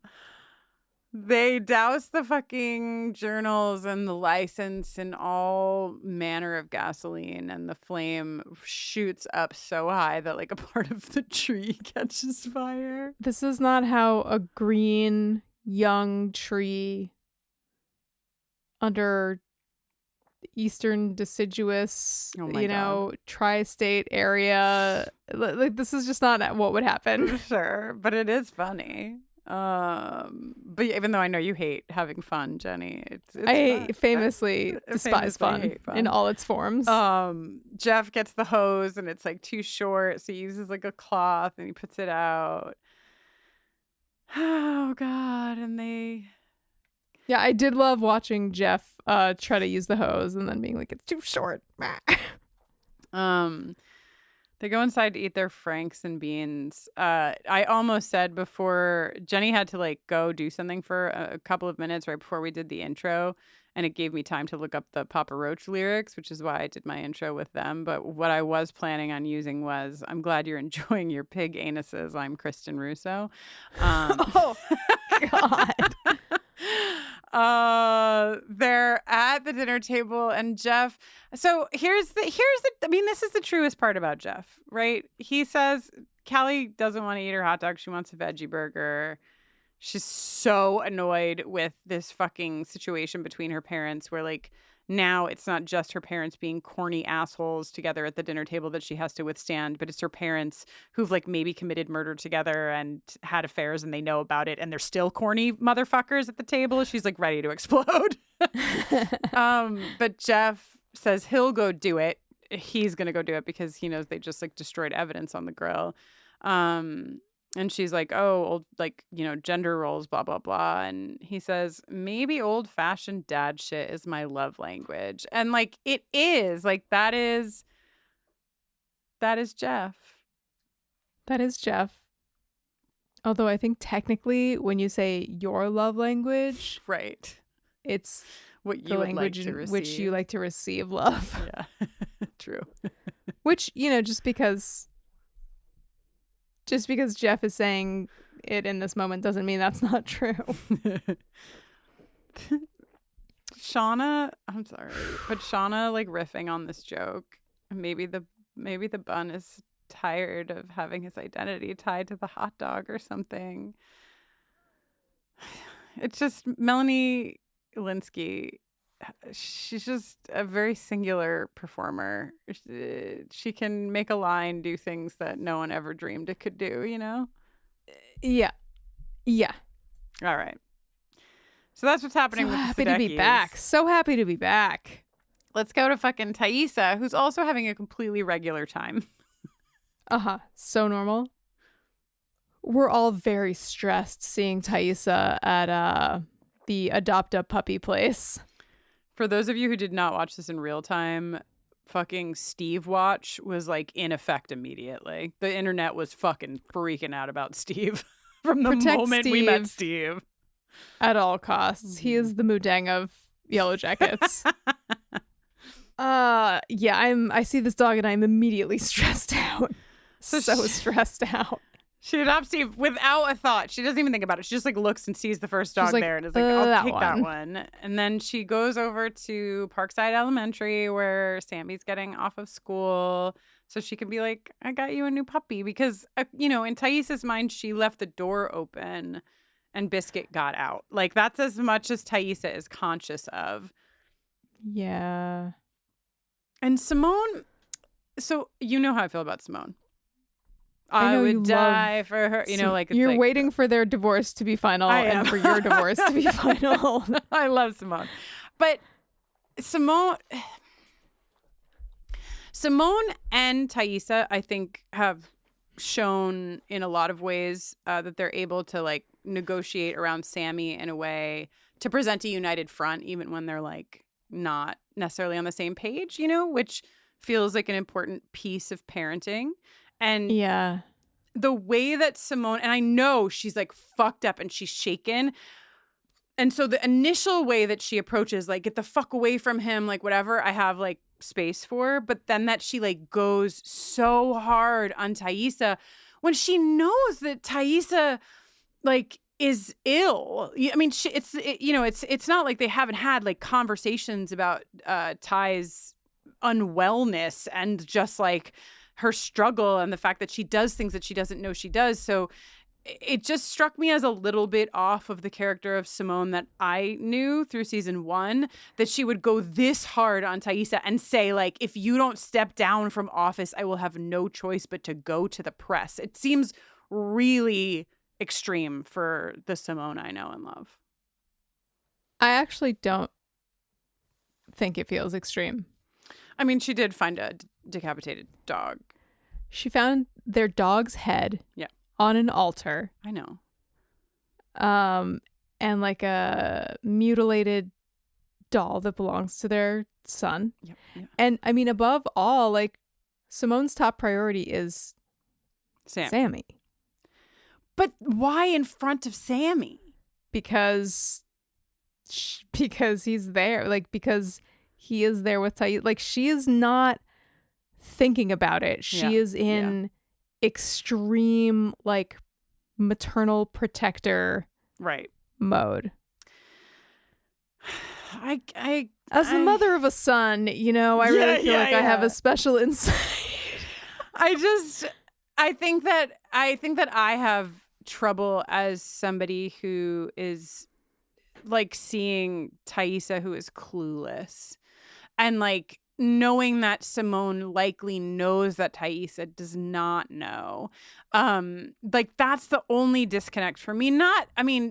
They douse the fucking journals and the license in all manner of gasoline, and the flame shoots up so high that like a part of the tree catches fire. This is not how a green young tree under eastern deciduous, tri-state area. Like, this is just not what would happen. Sure, but it is funny. But even though I know you hate having fun, Jenny, I famously despise fun in all its forms. Jeff gets the hose and it's like too short, so he uses like a cloth and he puts it out. Oh God, and yeah, I did love watching Jeff try to use the hose and then being like, it's too short. They go inside to eat their Franks and beans. I almost said before, Jenny had to like go do something for a couple of minutes right before we did the intro. and it gave me time to look up the Papa Roach lyrics, which is why I did my intro with them. But what I was planning on using was, I'm glad you're enjoying your pig anuses. I'm Kristin Russo. Oh, God. They're at the dinner table, and Jeff. So here's the. I mean, this is the truest part about Jeff, right? He says Callie doesn't want to eat her hot dog. She wants a veggie burger. She's so annoyed with this fucking situation between her parents, where like now it's not just her parents being corny assholes together at the dinner table that she has to withstand, but it's her parents who've like maybe committed murder together and had affairs and they know about it and they're still corny motherfuckers at the table. She's like ready to explode. But Jeff says he'll go do it. He's going to go do it because he knows they just like destroyed evidence on the grill. And she's like, oh, old, like, you know, gender roles, blah, blah, blah. And he says, maybe old fashioned dad shit is my love language. And like, it is like, that is Jeff. That is Jeff. Although I think technically when you say your love language, right, it's what you the would language like to in receive. which you like to receive love. Yeah, true. Which, you know, just because Jeff is saying it in this moment doesn't mean that's not true. Shauna, I'm sorry, but Shauna like riffing on this joke. Maybe the bun is tired of having his identity tied to the hot dog or something. It's just Melanie Linsky. She's just a very singular performer. She can make a line do things that no one ever dreamed it could do, you know? Yeah. All right. So that's what's happening with the happy to be Sudeikis. back. So happy to be back. Let's go to fucking Thaisa, who's also having a completely regular time. So normal. We're all very stressed seeing Thaisa at the Adopt a Puppy place. For those of you who did not watch this in real time, fucking Steve Watch was like in effect immediately. The internet was fucking freaking out about Steve from the moment we met Steve. At all costs. He is the Mudang of Yellowjackets. I see this dog and I'm immediately stressed out. So stressed out. She adopts Steve without a thought. She doesn't even think about it. She just like looks and sees the first dog like, there and is like, I'll take that one. one. And then she goes over to Parkside Elementary where Sammy's getting off of school. So she can be like, I got you a new puppy. Because, you know, in Thaisa's mind, she left the door open and Biscuit got out. Like, that's as much as Thaisa is conscious of. Yeah. And Simone, so you know how I feel about Simone. I would die for her. You know, like it's you're like, waiting for their divorce to be final and for your divorce to be final. I love Simone. But Simone and Thaisa, I think, have shown in a lot of ways that they're able to like negotiate around Sammy in a way to present a united front, even when they're like not necessarily on the same page, you know, which feels like an important piece of parenting. And yeah, the way that Simone, and I know she's like fucked up and she's shaken. And so the initial way that she approaches, like, get the fuck away from him, like, whatever, I have like space for. But then that she like goes so hard on Thaisa when she knows that Thaisa like is ill. I mean, it's not like they haven't had like conversations about Ty's unwellness and just like her struggle and the fact that she does things that she doesn't know she does. So it just struck me as a little bit off of the character of Simone that I knew through season 1, that she would go this hard on Thaisa and say, like, if you don't step down from office, I will have no choice but to go to the press. It seems really extreme for the Simone I know and love. I actually don't think it feels extreme. I mean, she did find a decapitated dog. She found their dog's head on an altar. I know. And like a mutilated doll that belongs to their son. Yep. And I mean, above all, like, Simone's top priority is Sammy. But why in front of Sammy? Because because he's there, like, because he is there with Taissa. Like, she is not thinking about it. She is in extreme, like, maternal protector mode. As the mother of a son, you know, I really feel like I have a special insight. I think that I have trouble as somebody who is like seeing Taissa, who is clueless, and like knowing that Simone likely knows that Taissa does not know. Like, that's the only disconnect for me.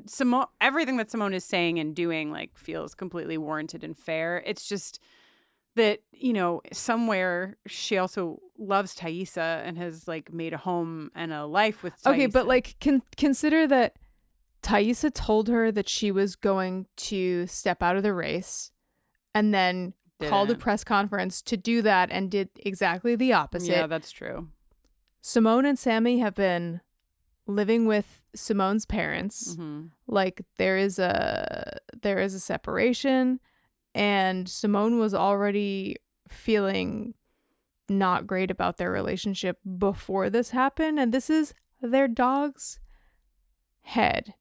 Simone, everything that Simone is saying and doing like feels completely warranted and fair. It's just that, you know, somewhere she also loves Taissa and has like made a home and a life with Taissa. Okay, but like consider that Taissa told her that she was going to step out of the race and then called a press conference to do that and did exactly the opposite. Yeah, that's true. Simone and Sammy have been living with Simone's parents. Mm-hmm. Like, there is a separation, and Simone was already feeling not great about their relationship before this happened, and this is their dog's head.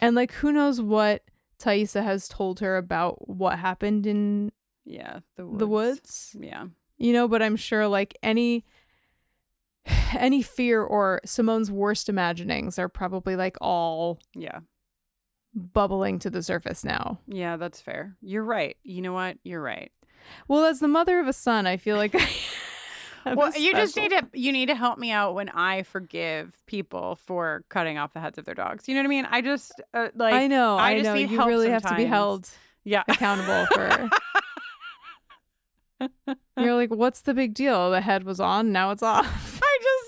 And like, who knows what Taissa has told her about what happened in the woods. Yeah. You know, but I'm sure like any fear or Simone's worst imaginings are probably like all bubbling to the surface now. Yeah, that's fair. You're right. You know what? You're right. Well, as the mother of a son, I feel like you need to help me out when I forgive people for cutting off the heads of their dogs. You know what I mean? I just I know. Need you help really sometimes. have to be held accountable for. You're like, what's the big deal? The head was on, now it's off.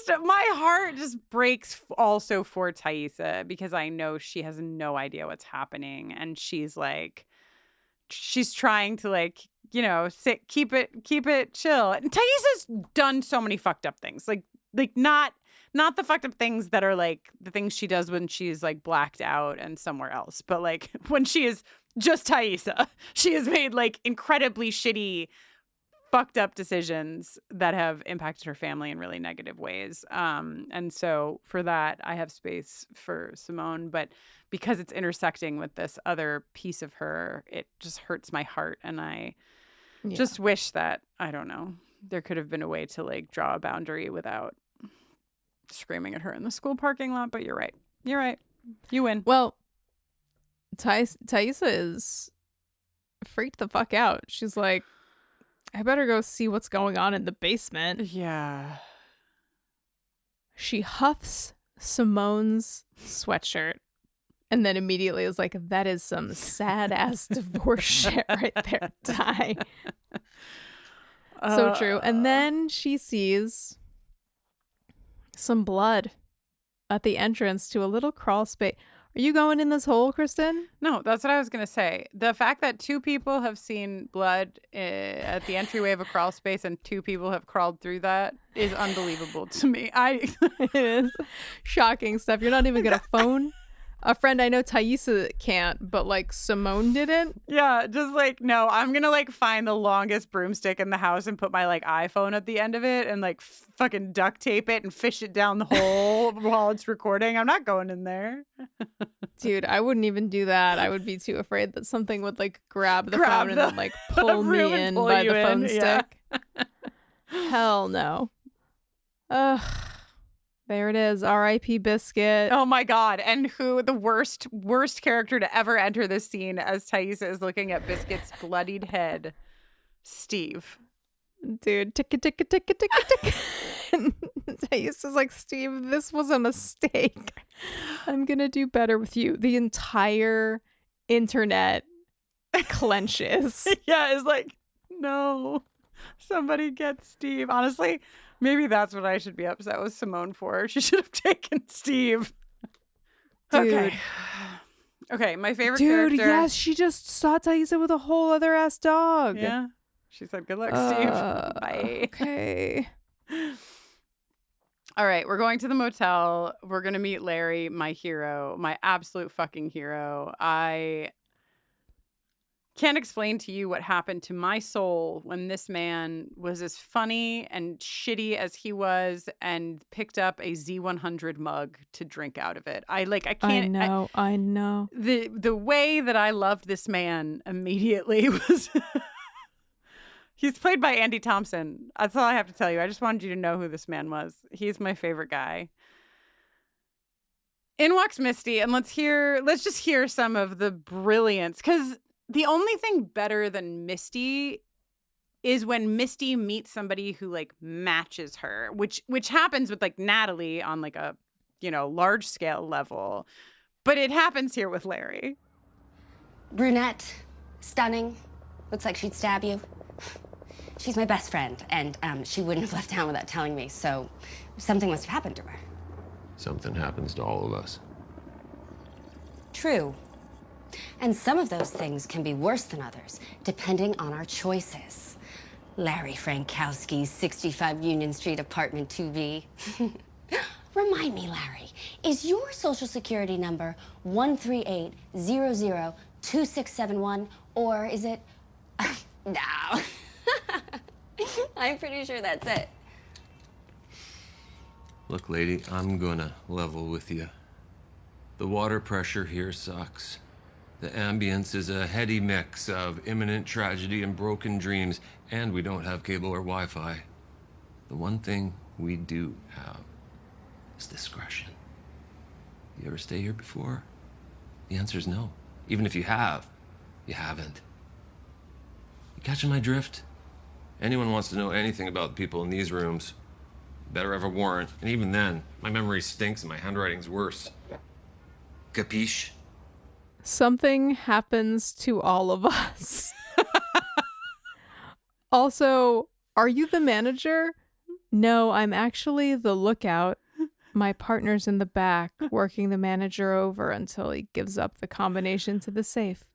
My heart just breaks also for Taissa, because I know she has no idea what's happening, and she's trying to like, you know, keep it chill. And Taissa's done so many fucked up things, like not the fucked up things that are like the things she does when she's like blacked out and somewhere else, but like when she is just Taissa, she has made like incredibly shitty, fucked up decisions that have impacted her family in really negative ways. And so for that, I have space for Simone, but because it's intersecting with this other piece of her, it just hurts my heart. And I just wish that, I don't know, there could have been a way to like draw a boundary without screaming at her in the school parking lot. But you're right. You're right. You win. Well, Taissa is freaked the fuck out. She's like, I better go see what's going on in the basement. Yeah. She huffs Simone's sweatshirt and then immediately is like, that is some sad ass divorce shit right there. Die. So true. And then she sees some blood at the entrance to a little crawl space. Are you going in this hole, Kristin? No, that's what I was going to say. The fact that 2 people have seen blood at the entryway of a crawl space and 2 people have crawled through that is unbelievable to me. It is shocking stuff. You're not even going to phone a friend. I know Taissa can't, but like Simone didn't. Yeah, just like, no, I'm going to like find the longest broomstick in the house and put my like iPhone at the end of it and like fucking duct tape it and fish it down the hole while it's recording. I'm not going in there. Dude, I wouldn't even do that. I would be too afraid that something would like grab the phone and then like pull me in by the phone stick. Hell no. Ugh. There it is. R.I.P. Biscuit. Oh my God. And who the worst character to ever enter this scene as Taissa is looking at Biscuit's bloodied head? Steve. Dude, ticka ticka ticka ticka ticka. Taissa's like, Steve, this was a mistake. I'm gonna do better with you. The entire internet clenches. Yeah, it's like, no, somebody get Steve. Honestly, maybe that's what I should be upset with Simone for. She should have taken Steve. Dude. Okay, my favorite character. Dude, yes, she just saw Taissa with a whole other ass dog. Yeah. She said, good luck, Steve. Bye. Okay. All right, we're going to the motel. We're going to meet Larry, my hero, my absolute fucking hero. Can't explain to you what happened to my soul when this man was as funny and shitty as he was and picked up a Z100 mug to drink out of it. I can't. I know. The way that I loved this man immediately was he's played by Andy Thompson. That's all I have to tell you. I just wanted you to know who this man was. He's my favorite guy. In walks Misty, and let's just hear some of the brilliance, because the only thing better than Misty is when Misty meets somebody who like matches her, which happens with like Natalie on like a, large scale level. But it happens here with Larry. Brunette, stunning, looks like she'd stab you. She's my best friend, and she wouldn't have left town without telling me, so something must have happened to her. Something happens to all of us. True. And some of those things can be worse than others, depending on our choices. Larry Frankowski's 65 Union Street apartment 2B. Remind me, Larry, is your social security number 138002671, or is it... No. I'm pretty sure that's it. Look, lady, I'm gonna level with you. The water pressure here sucks. The ambience is a heady mix of imminent tragedy and broken dreams, and we don't have cable or Wi-Fi. The one thing we do have is discretion. You ever stay here before? The answer's no. Even if you have, you haven't. You catching my drift? Anyone wants to know anything about the people in these rooms, better have a warrant, and even then, my memory stinks and my handwriting's worse. Capiche? Something happens to all of us. Also, are you the manager? No, I'm actually the lookout. My partner's in the back, working the manager over until he gives up the combination to the safe.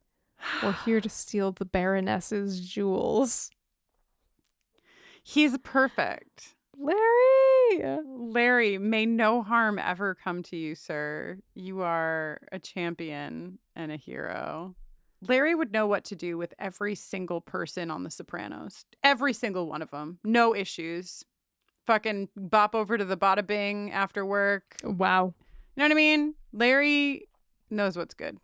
We're here to steal the Baroness's jewels. He's perfect. Larry, may no harm ever come to you, sir. You are a champion and a hero. Larry would know what to do with every single person on The Sopranos. Every single one of them. No issues. Fucking bop over to the Bada Bing after work. Wow. You know what I mean? Larry knows what's good.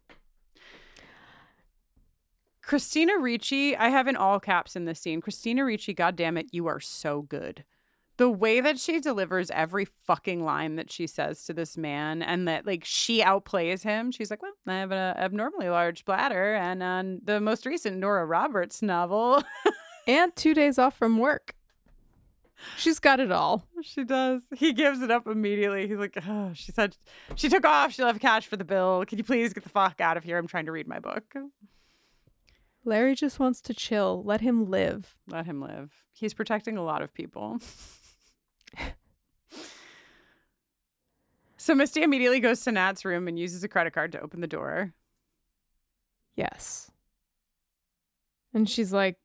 Christina Ricci, I have in all caps in this scene. Christina Ricci, goddammit, you are so good. The way that she delivers every fucking line that she says to this man, and that like she outplays him. She's like, well, I have an abnormally large bladder, and on the most recent Nora Roberts novel. And 2 days off from work. She's got it all. She does. He gives it up immediately. He's like, oh, she said she took off. She'll have cash for the bill. Can you please get the fuck out of here? I'm trying to read my book. Larry just wants to chill. Let him live. Let him live. He's protecting a lot of people. So Misty immediately goes to Nat's room and uses a credit card to open the door. Yes. And she's like,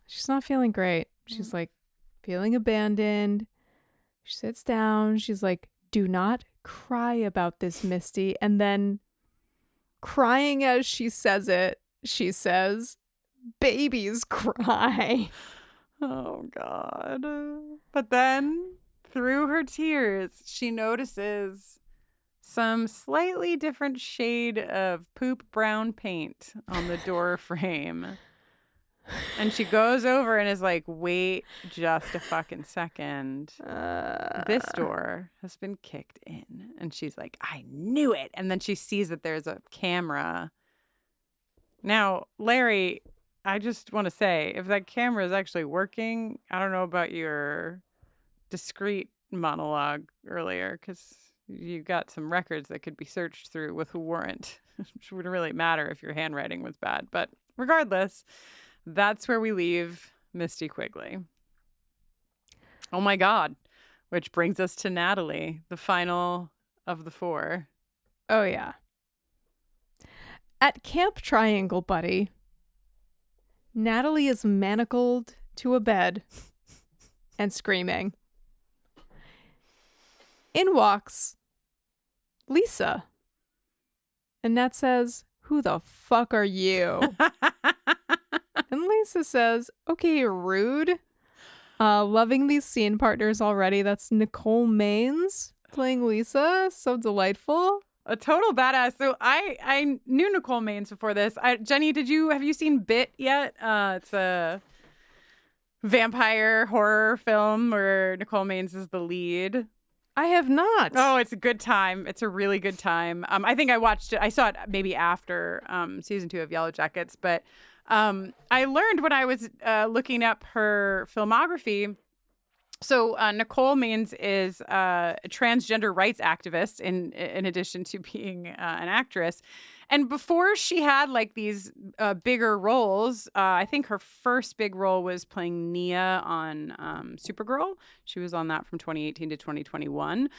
she's not feeling great. She's like feeling abandoned. She sits down. She's like, do not cry about this, Misty. And then crying as she says it, she says, babies cry. Oh, God. But then, through her tears, she notices some slightly different shade of poop brown paint on the door frame. And she goes over and is like, wait just a fucking second. This door has been kicked in. And she's like, I knew it. And then she sees that there's a camera. Now, Larry, I just want to say, if that camera is actually working, I don't know about your discreet monologue earlier, because you got some records that could be searched through with a warrant, which wouldn't really matter if your handwriting was bad. But regardless, that's where we leave Misty Quigley. Oh my God. Which brings us to Natalie, the final of the four. Oh, yeah. At Camp Triangle, buddy, Natalie is manacled to a bed and screaming. In walks Lisa. And Nat says, Who the fuck are you? And Lisa says, okay, rude. Loving these scene partners already. That's Nicole Maines playing Lisa. So delightful. A total badass. So I knew Nicole Maines before this. Jenny, have you seen Bit yet? It's a vampire horror film where Nicole Maines is the lead. I have not. Oh, it's a good time. It's a really good time. I think I watched it. I saw it maybe after season 2 of Yellowjackets, but I learned when I was looking up her filmography. So Nicole Maines is a transgender rights activist in addition to being an actress. And before she had like these bigger roles, I think her first big role was playing Nia on Supergirl. She was on that from 2018 to 2021.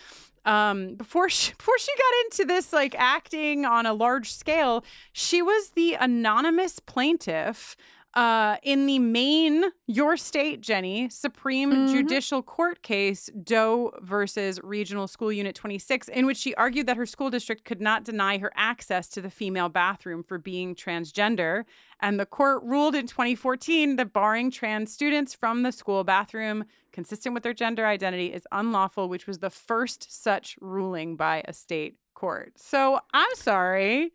Before she got into this like acting on a large scale, she was the anonymous plaintiff in the Maine, your state, Jenny, Supreme Judicial Court case, Doe versus Regional School Unit 26, in which she argued that her school district could not deny her access to the female bathroom for being transgender. And the court ruled in 2014 that barring trans students from the school bathroom consistent with their gender identity is unlawful, which was the first such ruling by a state court. So I'm sorry.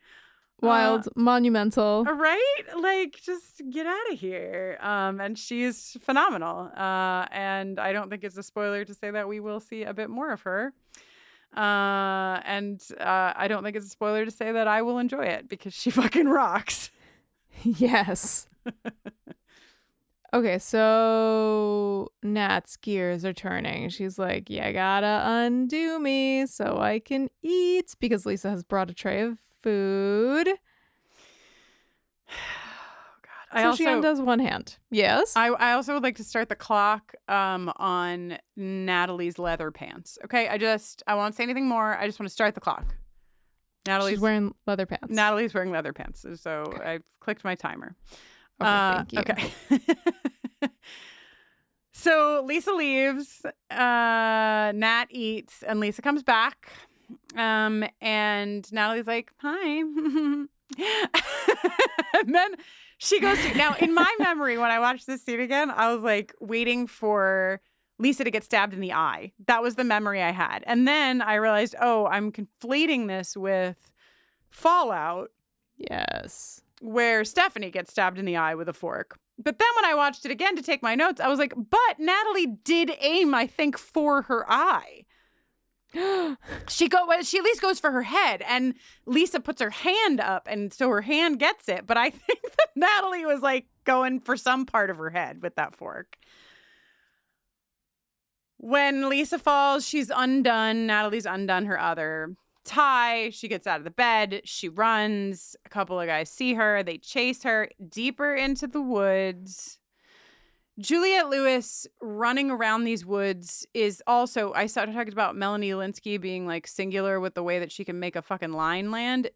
Wild, monumental. Right? Like, just get out of here. And she's phenomenal. And I don't think it's a spoiler to say that we will see a bit more of her. And I don't think it's a spoiler to say that I will enjoy it because she fucking rocks. Yes. Okay, so Nat's gears are turning. She's like, you gotta undo me so I can eat, because Lisa has brought a tray of food. Oh, God. She undoes one hand. Yes. I also would like to start the clock on Natalie's leather pants. Okay, I won't say anything more. I just want to start the clock. She's wearing leather pants. Natalie's wearing leather pants. So okay. I've clicked my timer. Okay, thank you. Okay. So Lisa leaves, Nat eats, and Lisa comes back. And Natalie's like, hi. And then she goes to, now in my memory, when I watched this scene again, I was like waiting for Lisa to get stabbed in the eye. That was the memory I had. And then I realized, oh, I'm conflating this with Fallout. Yes. Where Stephanie gets stabbed in the eye with a fork. But then when I watched it again to take my notes, I was like, but Natalie did aim, I think, for her eye. She at least goes for her head, and Lisa puts her hand up, and so her hand gets it. But I think that Natalie was like going for some part of her head with that fork. When Lisa falls, she's undone. Natalie's undone her other tie. She gets out of the bed. She runs. A couple of guys see her. They chase her deeper into the woods. Juliette Lewis running around these woods is also, I talked about Melanie Linsky being like singular with the way that she can make a fucking line land.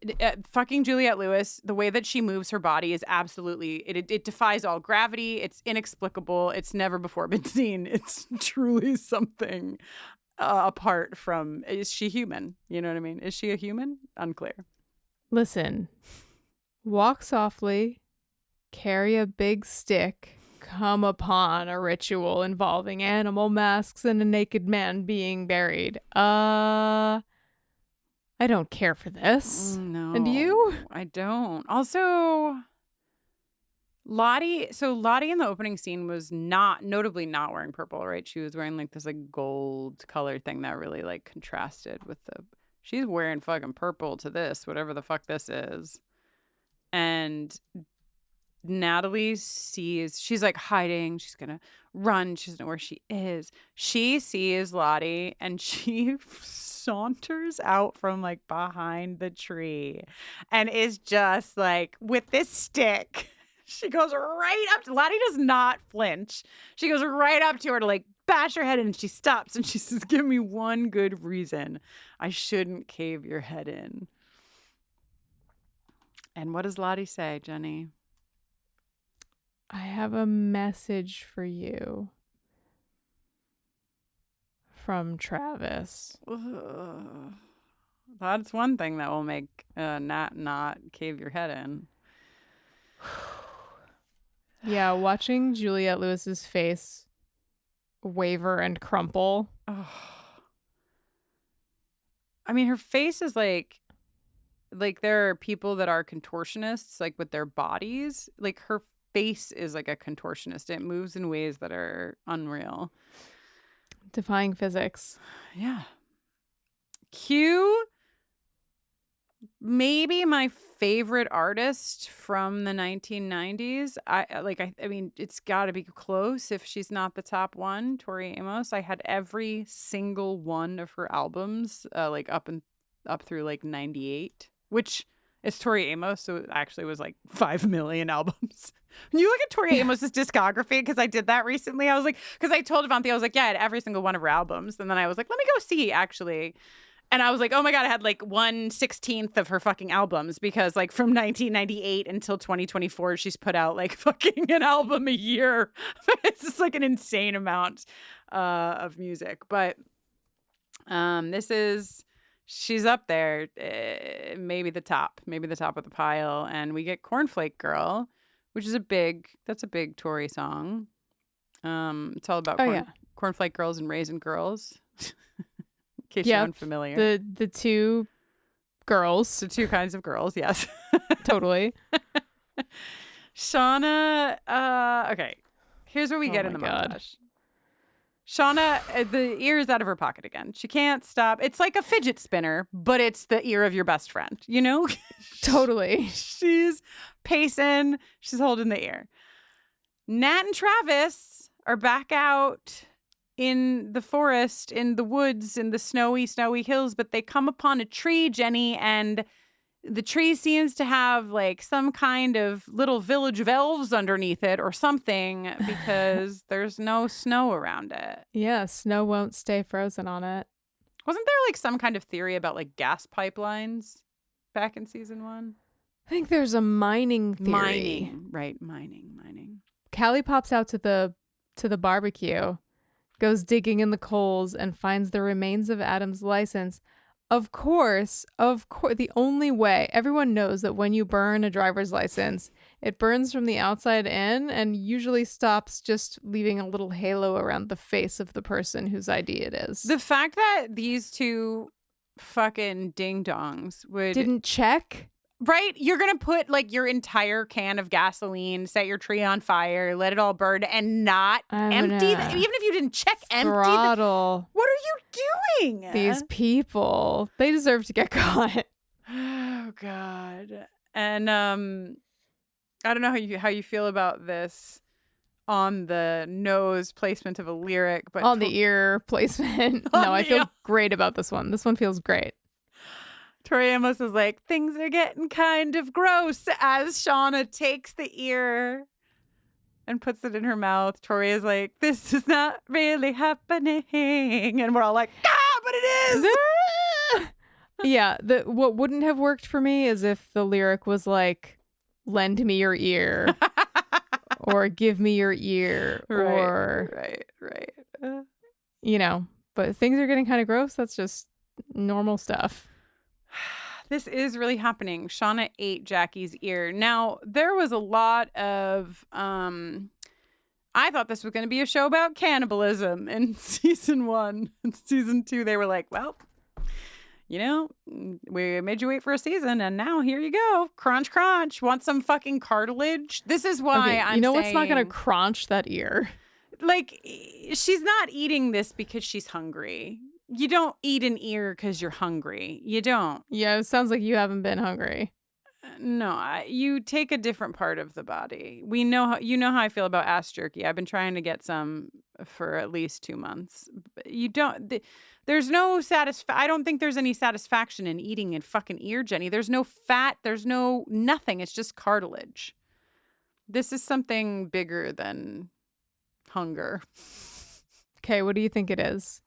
Fucking Juliette Lewis, the way that she moves her body is absolutely, it defies all gravity. It's inexplicable. It's never before been seen. It's truly something apart from, is she human? You know what I mean? Is she a human? Unclear. Listen, walk softly, carry a big stick, come upon a ritual involving animal masks and a naked man being buried. I don't care for this. No. And you? I don't. Also, Lottie in the opening scene was notably not wearing purple, right? She was wearing like this like gold color thing that really like contrasted with she's wearing fucking purple to this, whatever the fuck this is. And Natalie sees, she's like hiding. She's going to run. She doesn't know where she is. She sees Lottie and she saunters out from like behind the tree and is just like with this stick. She goes right up to Lottie, does not flinch. She goes right up to her to like bash her head in, and she stops and she says, give me one good reason I shouldn't cave your head in. And what does Lottie say, Jenny? I have a message for you from Travis. That's one thing that will make Nat not cave your head in. Yeah, watching Juliette Lewis's face waver and crumple. Oh. I mean, her face is like there are people that are contortionists, like with their bodies. Like her face is like a contortionist. It moves in ways that are unreal. Defying physics. Yeah. Q, maybe my favorite artist from the 1990s. I mean, it's got to be close if she's not the top one. Tori Amos. I had every single one of her albums, like up through like 98, which is Tori Amos, so it actually was like 5 million albums. When you look at Tori Amos's discography, because I did that recently, I was like, because I told Avanti, I was like, yeah, I had every single one of her albums, and then I was like, let me go see actually. And I was like, oh my God, I had like 1/16 of her fucking albums because like from 1998 until 2024, she's put out like fucking an album a year. It's just like an insane amount of music. But she's up there, maybe the top of the pile. And we get Cornflake Girl, which is a big Tory song. It's all about cornflake girls and raisin girls. In case you're unfamiliar. The two girls. The two kinds of girls, yes. Totally. Shauna, okay. Here's what we get in the montage. Shauna, the ear is out of her pocket again. She can't stop. It's like a fidget spinner, but it's the ear of your best friend, you know? Totally. She's pacing. She's holding the ear. Nat and Travis are back out in the forest, in the woods, in the snowy hills, but they come upon a tree, Jenny, and the tree seems to have like some kind of little village of elves underneath it or something because there's no snow around it. Yeah, snow won't stay frozen on it. Wasn't there like some kind of theory about like gas pipelines back in season 1? I think there's a mining theory. Mining. Callie pops out to the barbecue, goes digging in the coals and finds the remains of Adam's license. Of course, the only way, everyone knows that when you burn a driver's license, it burns from the outside in and usually stops just leaving a little halo around the face of the person whose ID it is. The fact that these two fucking ding-dongs didn't check. Right? You're going to put like your entire can of gasoline, set your tree on fire, let it all burn and not empty. Even if you didn't check throttle. What are you doing? These people, they deserve to get caught. Oh, God. And I don't know how you feel about this on the nose placement of a lyric. But on the ear placement. No, I feel great about this one. This one feels great. Tori Amos is like, things are getting kind of gross as Shauna takes the ear and puts it in her mouth. Tori is like, this is not really happening. And we're all like, but it is. Yeah. What wouldn't have worked for me is if the lyric was like, lend me your ear or give me your ear Right. You know, but things are getting kind of gross. That's just normal stuff. This is really happening. Shauna ate Jackie's ear. Now, there was a lot of, I thought this was going to be a show about cannibalism in season 1. In season 2, they were like, well, you know, we made you wait for a season and now here you go. Crunch, crunch. Want some fucking cartilage? This is why I'm You know saying, what's not going to crunch that ear? Like, she's not eating this because she's hungry. You don't eat an ear because you're hungry. You don't. Yeah, it sounds like you haven't been hungry. No, you take a different part of the body. You know how I feel about ass jerky. I've been trying to get some for at least 2 months. You don't. There's no I don't think there's any satisfaction in eating a fucking ear, Jenny. There's no fat. There's no nothing. It's just cartilage. This is something bigger than hunger. Okay, what do you think it is?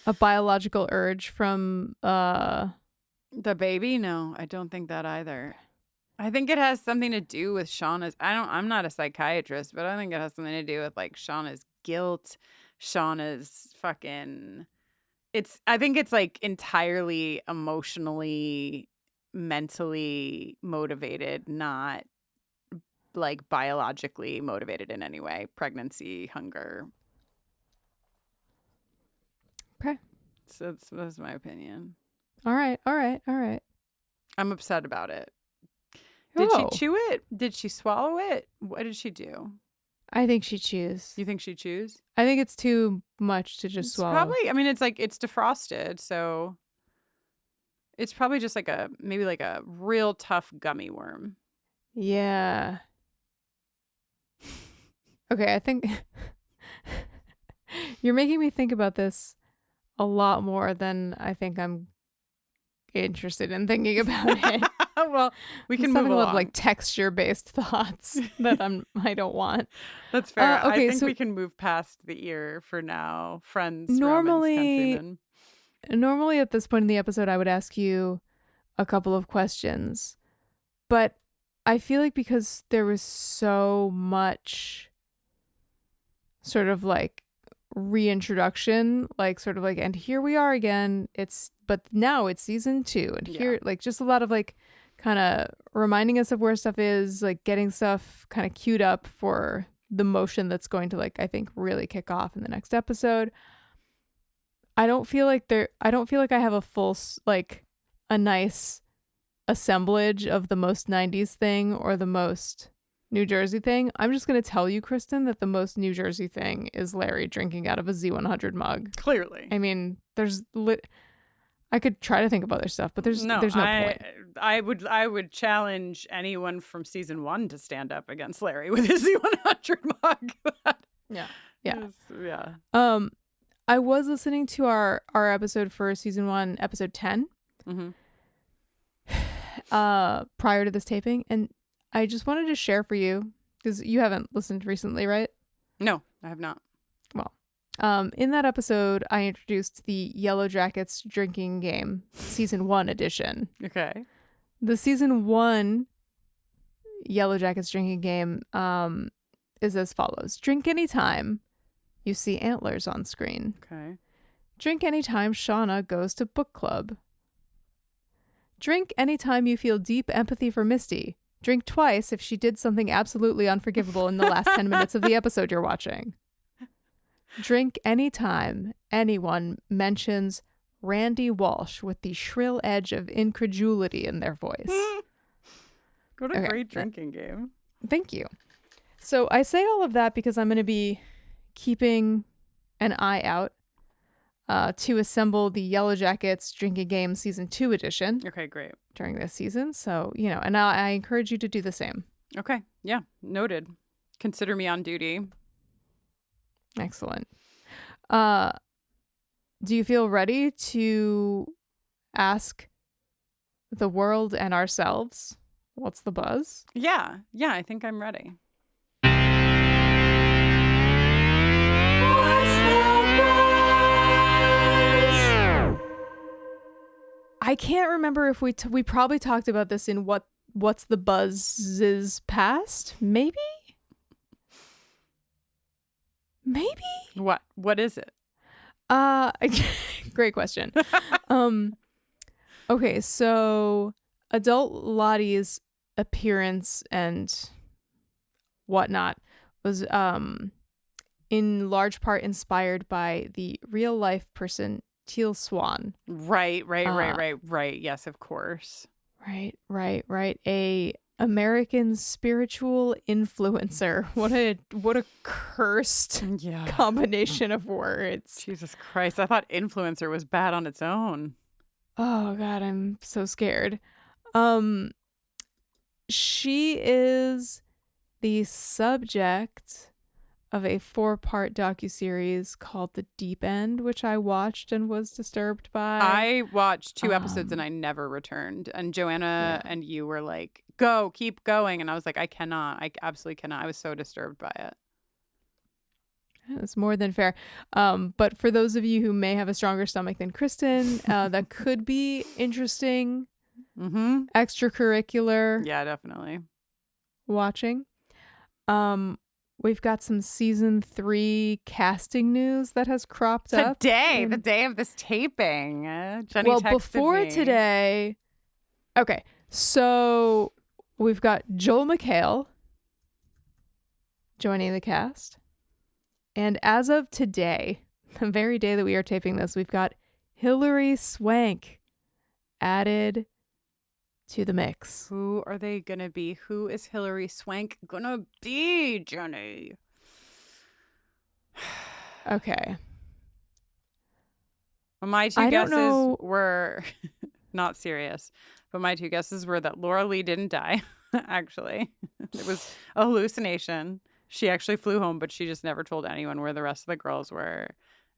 A biological urge from the baby? No, I don't think that either. I think it has something to do with Shauna's. I'm not a psychiatrist, but I think it has something to do with like Shauna's guilt, Shauna's fucking I think it's like entirely emotionally, mentally motivated, not like biologically motivated in any way. Pregnancy, hunger. Okay. So that's my opinion. All right. I'm upset about it. Did Oh. she chew it? Did she swallow it? What did she do? I think she chews. You think she chews? I think it's too much to just swallow. Probably. I mean, it's like it's defrosted, so it's probably just like maybe like a real tough gummy worm. Yeah. Okay, I think you're making me think about this a lot more than I think I'm interested in thinking about it. Well, we can move move a lot of along. like texture-based thoughts that I don't want. That's fair. Okay, I think so we can move past the ear for now. Friends, normally, Countrymen. normally at this point in the episode, I would ask you a couple of questions, but I feel like because there was so much sort of like reintroduction, like sort of like, and here we are again. But now it's season 2, and here like just a lot of like kind of reminding us of where stuff is, like getting stuff kind of queued up for the motion that's going to like I think really kick off in the next episode. I don't feel like I have a full like a nice assemblage of the most 90s thing or the most New Jersey thing. I'm just going to tell you, Kristin, that the most New Jersey thing is Larry drinking out of a Z100 mug. Clearly. I mean, I could try to think of other stuff, but there's no point. I would challenge anyone from season 1 to stand up against Larry with his Z100 mug. Yeah. I was listening to our episode for season 1, episode 10, prior to this taping, and I just wanted to share for you because you haven't listened recently, right? No, I have not. Well, in that episode, I introduced the Yellowjackets drinking game, season 1 edition. Okay. The season 1 Yellowjackets drinking game is as follows. Drink anytime you see antlers on screen. Okay. Drink anytime Shauna goes to book club. Drink anytime you feel deep empathy for Misty. Drink twice if she did something absolutely unforgivable in the last 10 minutes of the episode you're watching. Drink anytime anyone mentions Randy Walsh with the shrill edge of incredulity in their voice. What a great drinking game. Thank you. So I say all of that because I'm going to be keeping an eye out to assemble the Yellowjackets drinking game season 2 edition. Okay, great. During this season. So, and I encourage you to do the same. Okay. Yeah. Noted. Consider me on duty. Excellent. Do you feel ready to ask the world and ourselves what's the buzz? Yeah. Yeah, I think I'm ready. I can't remember if we probably talked about this in what's the buzz's past. Maybe. What is it? Great question. Okay, so adult Lottie's appearance and whatnot was in large part inspired by the real life person Teal Swan. Right. Yes, of course. Right. A American spiritual influencer. What a cursed combination of words. Jesus Christ. I thought influencer was bad on its own. Oh God, I'm so scared. She is the subject of a 4-part docuseries called The Deep End, which I watched and was disturbed by. I watched 2 episodes and I never returned. And Joanna and you were like, go, keep going. And I was like, I cannot. I absolutely cannot. I was so disturbed by it. It's more than fair. But for those of you who may have a stronger stomach than Kristin, that could be interesting. Extracurricular. Yeah, definitely. Watching. we've got some season 3 casting news that has cropped up. Today, the day of this taping. Jenny texted before me. today. Okay, so we've got Joel McHale joining the cast. And as of today, the very day that we are taping this, we've got Hilary Swank added to the mix. Who are they going to be? Who is Hilary Swank going to be, Jenny? Okay. Well, my two guesses were not serious, but my two guesses were that Laura Lee didn't die, actually. It was a hallucination. She actually flew home, but she just never told anyone where the rest of the girls were.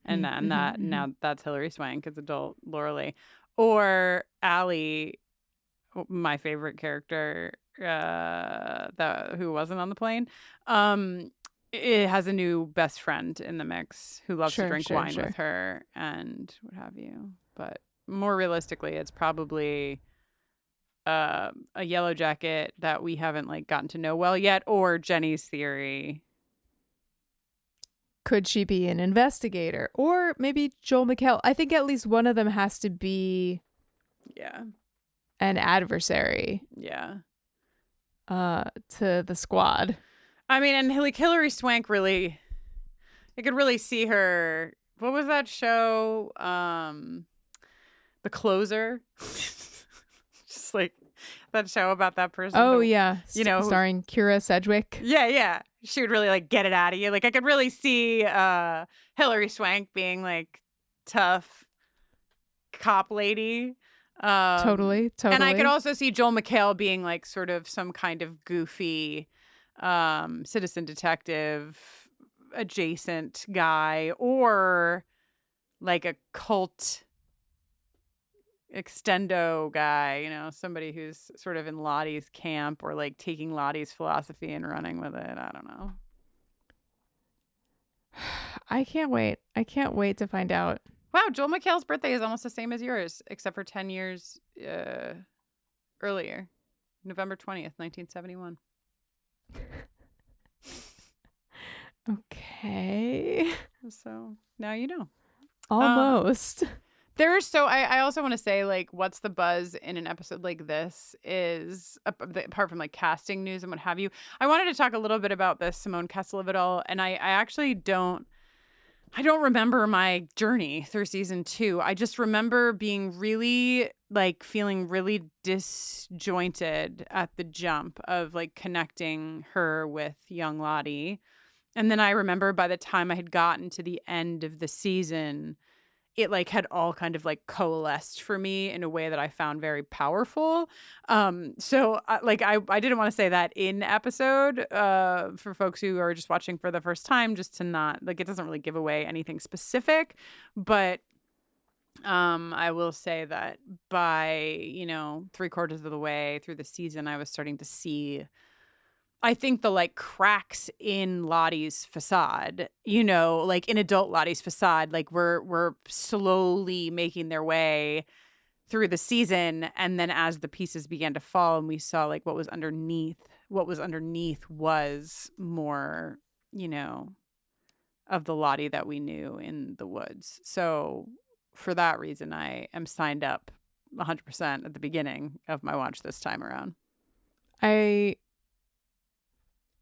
And now that's Hilary Swank as adult Laura Lee. Or Allie, my favorite character, who wasn't on the plane. It has a new best friend in the mix who loves to drink wine with her and what have you. But more realistically, it's probably a Yellowjacket that we haven't like gotten to know well yet, or Jenny's theory. Could she be an investigator? Or maybe Joel McHale. I think at least one of them has to be an adversary. Yeah. To the squad. I mean, and like Hilary Swank really, I could really see her. What was that show? The Closer. Just like that show about that person. Oh, yeah. You know, starring Kira Sedgwick. Yeah. She would really like get it out of you. Like I could really see Hilary Swank being like tough cop lady. Totally. And I could also see Joel McHale being like sort of some kind of goofy citizen detective adjacent guy, or like a cult extendo guy, you know, somebody who's sort of in Lottie's camp or like taking Lottie's philosophy and running with it. I don't know. I can't wait. I can't wait to find out. Wow, Joel McHale's birthday is almost the same as yours, except for 10 years earlier. November 20th, 1971. Okay. So now you know. Almost. I also want to say, like, what's the buzz in an episode like this is, apart from like casting news and what have you, I wanted to talk a little bit about the Simone Kessel of it all. And I actually don't remember my journey through season 2. I just remember being really like feeling really disjointed at the jump of like connecting her with young Lottie. And then I remember by the time I had gotten to the end of the season, it like had all kind of like coalesced for me in a way that I found very powerful. So I didn't want to say that in episode for folks who are just watching for the first time, just to not like, it doesn't really give away anything specific, but I will say that by, 3/4 of the way through the season, I was starting to see, I think, the like cracks in Lottie's facade, like in adult Lottie's facade, like we're slowly making their way through the season. And then as the pieces began to fall and we saw like what was underneath was more, of the Lottie that we knew in the woods. So for that reason, I am signed up 100% at the beginning of my watch this time around. I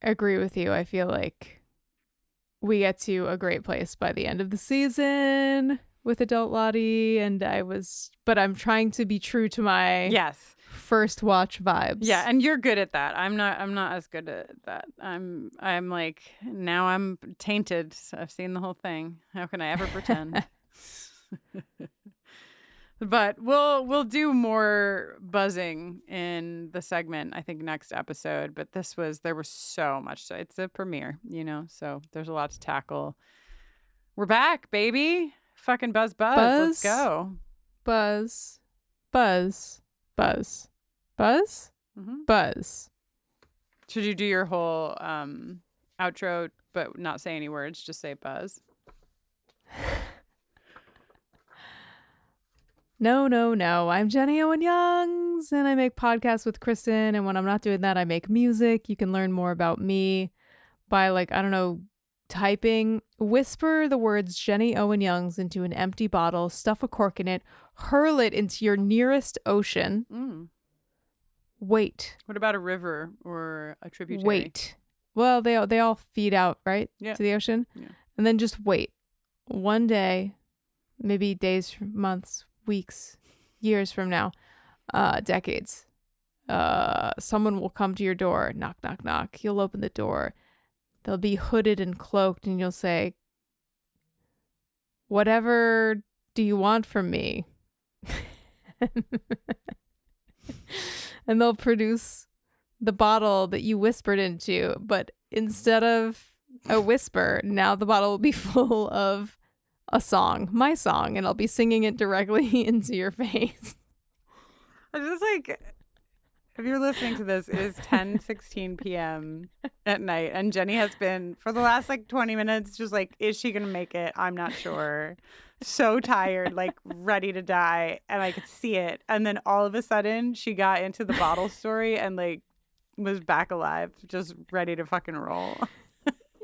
agree with you. I feel like we get to a great place by the end of the season with adult Lottie, but I'm trying to be true to my first watch vibes. Yeah, and you're good at that. I'm not as good at that. I'm like, now I'm tainted. I've seen the whole thing. How can I ever pretend? But we'll do more buzzing in the segment, I think, next episode. But there was so much. It's a premiere, so there's a lot to tackle. We're back, baby. Fucking buzz. Let's go. Buzz. Mm-hmm. Buzz. Should you do your whole outro, but not say any words? Just say buzz. No. I'm Jenny Owen Youngs, and I make podcasts with Kristin. And when I'm not doing that, I make music. You can learn more about me by like, I don't know, typing, whisper the words Jenny Owen Youngs into an empty bottle, stuff a cork in it, hurl it into your nearest ocean. Wait. What about a river or a tributary? Wait. Well, they all feed out, right? Yeah. To the ocean. Yeah. And then just wait. One day, maybe days, months, weeks, years from now, decades, someone will come to your door, knock, knock, knock. You'll open the door. They'll be hooded and cloaked, and you'll say, "Whatever do you want from me?" And they'll produce the bottle that you whispered into, but instead of a whisper, now the bottle will be full of a song, my song, and I'll be singing it directly into your face. I'm just like, if you're listening to this, it is 10:16 p.m. at night, and Jenny has been, for the last like 20 minutes, just like, is she going to make it? I'm not sure. So tired, like ready to die, and I could see it. And then all of a sudden, she got into the bottle story and like was back alive, just ready to fucking roll.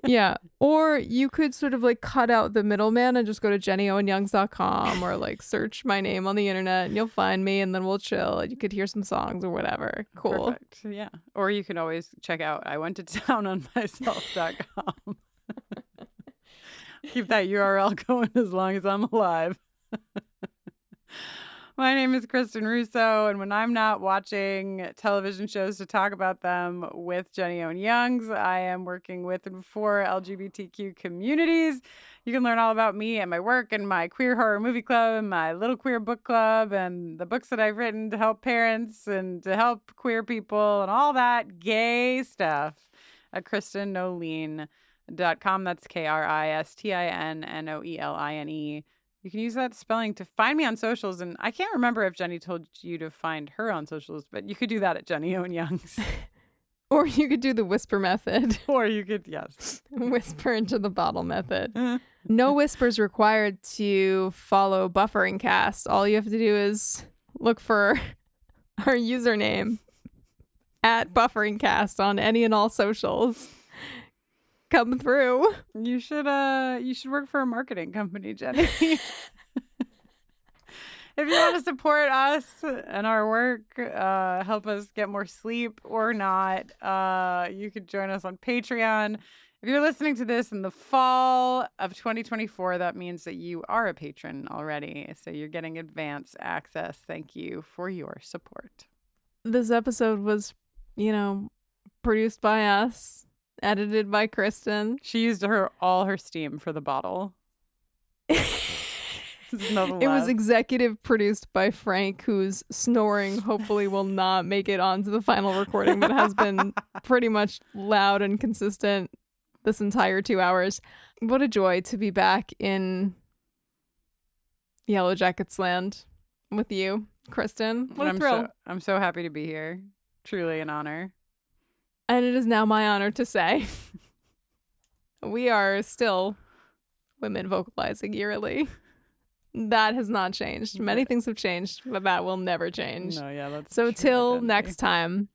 Yeah. Or you could sort of like cut out the middleman and just go to jennyowenyoungs.com or like search my name on the internet and you'll find me, and then we'll chill. You could hear some songs or whatever. Cool. Perfect. Yeah. Or you can always check out I went to town on myself.com. Keep that URL going as long as I'm alive. My name is Kristin Russo, and when I'm not watching television shows to talk about them with Jenny Owen Youngs, I am working with and for LGBTQ communities. You can learn all about me and my work and my queer horror movie club and my little queer book club and the books that I've written to help parents and to help queer people and all that gay stuff at KristinNoeline.com. That's KristinNoeline. You can use that spelling to find me on socials. And I can't remember if Jenny told you to find her on socials, but you could do that at Jenny Owen Youngs. Or you could do the whisper method. Or you could, yes. Whisper into the bottle method. No whispers required to follow Buffering Cast. All you have to do is look for our username at Buffering Cast on any and all socials. Come through. You should work for a marketing company, Jenny. If you want to support us and our work, help us get more sleep or not, you could join us on Patreon. If you're listening to this in the fall of 2024, that means that you are a patron already. So you're getting advance access. Thank you for your support. This episode was, produced by us. Edited by Kristin. She used all her steam for the bottle. It was executive produced by Frank, whose snoring hopefully will not make it onto the final recording, but has been pretty much loud and consistent this entire 2 hours. What a joy to be back in Yellowjackets land with you, Kristin. What a thrill. I'm so happy to be here. Truly an honor. And it is now my honor to say we are still women vocalizing eerily. That has not changed. Many things have changed, but that will never change. No, yeah, that's so till next time.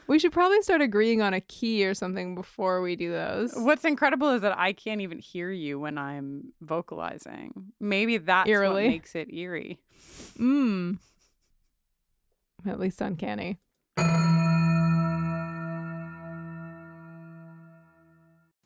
We should probably start agreeing on a key or something before we do those. What's incredible is that I can't even hear you when I'm vocalizing. Maybe that's what makes it eerie. At least uncanny.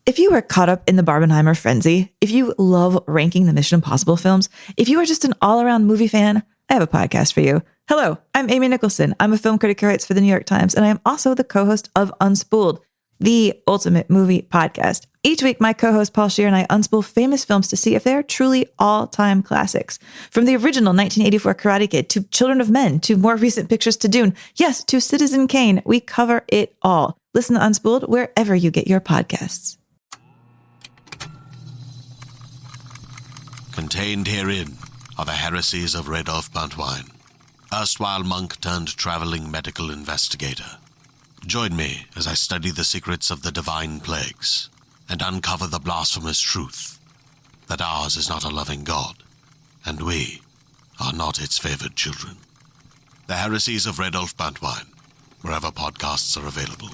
If you are caught up in the Barbenheimer frenzy, if you love ranking the Mission Impossible films, if you are just an all-around movie fan, I have a podcast for you. Hello, I'm Amy Nicholson. I'm a film critic who writes for the New York Times, and I am also the co-host of Unspooled, the ultimate movie podcast. Each week, my co-host Paul Scheer and I unspool famous films to see if they are truly all-time classics. From the original 1984 Karate Kid to Children of Men to more recent pictures to Dune, yes, to Citizen Kane, we cover it all. Listen to Unspooled wherever you get your podcasts. Contained herein are the heresies of Radolf Buntwine, erstwhile monk turned traveling medical investigator. Join me as I study the secrets of the divine plagues and uncover the blasphemous truth that ours is not a loving God, and we are not its favored children. The Heresies of Redolf Bantwine, wherever podcasts are available.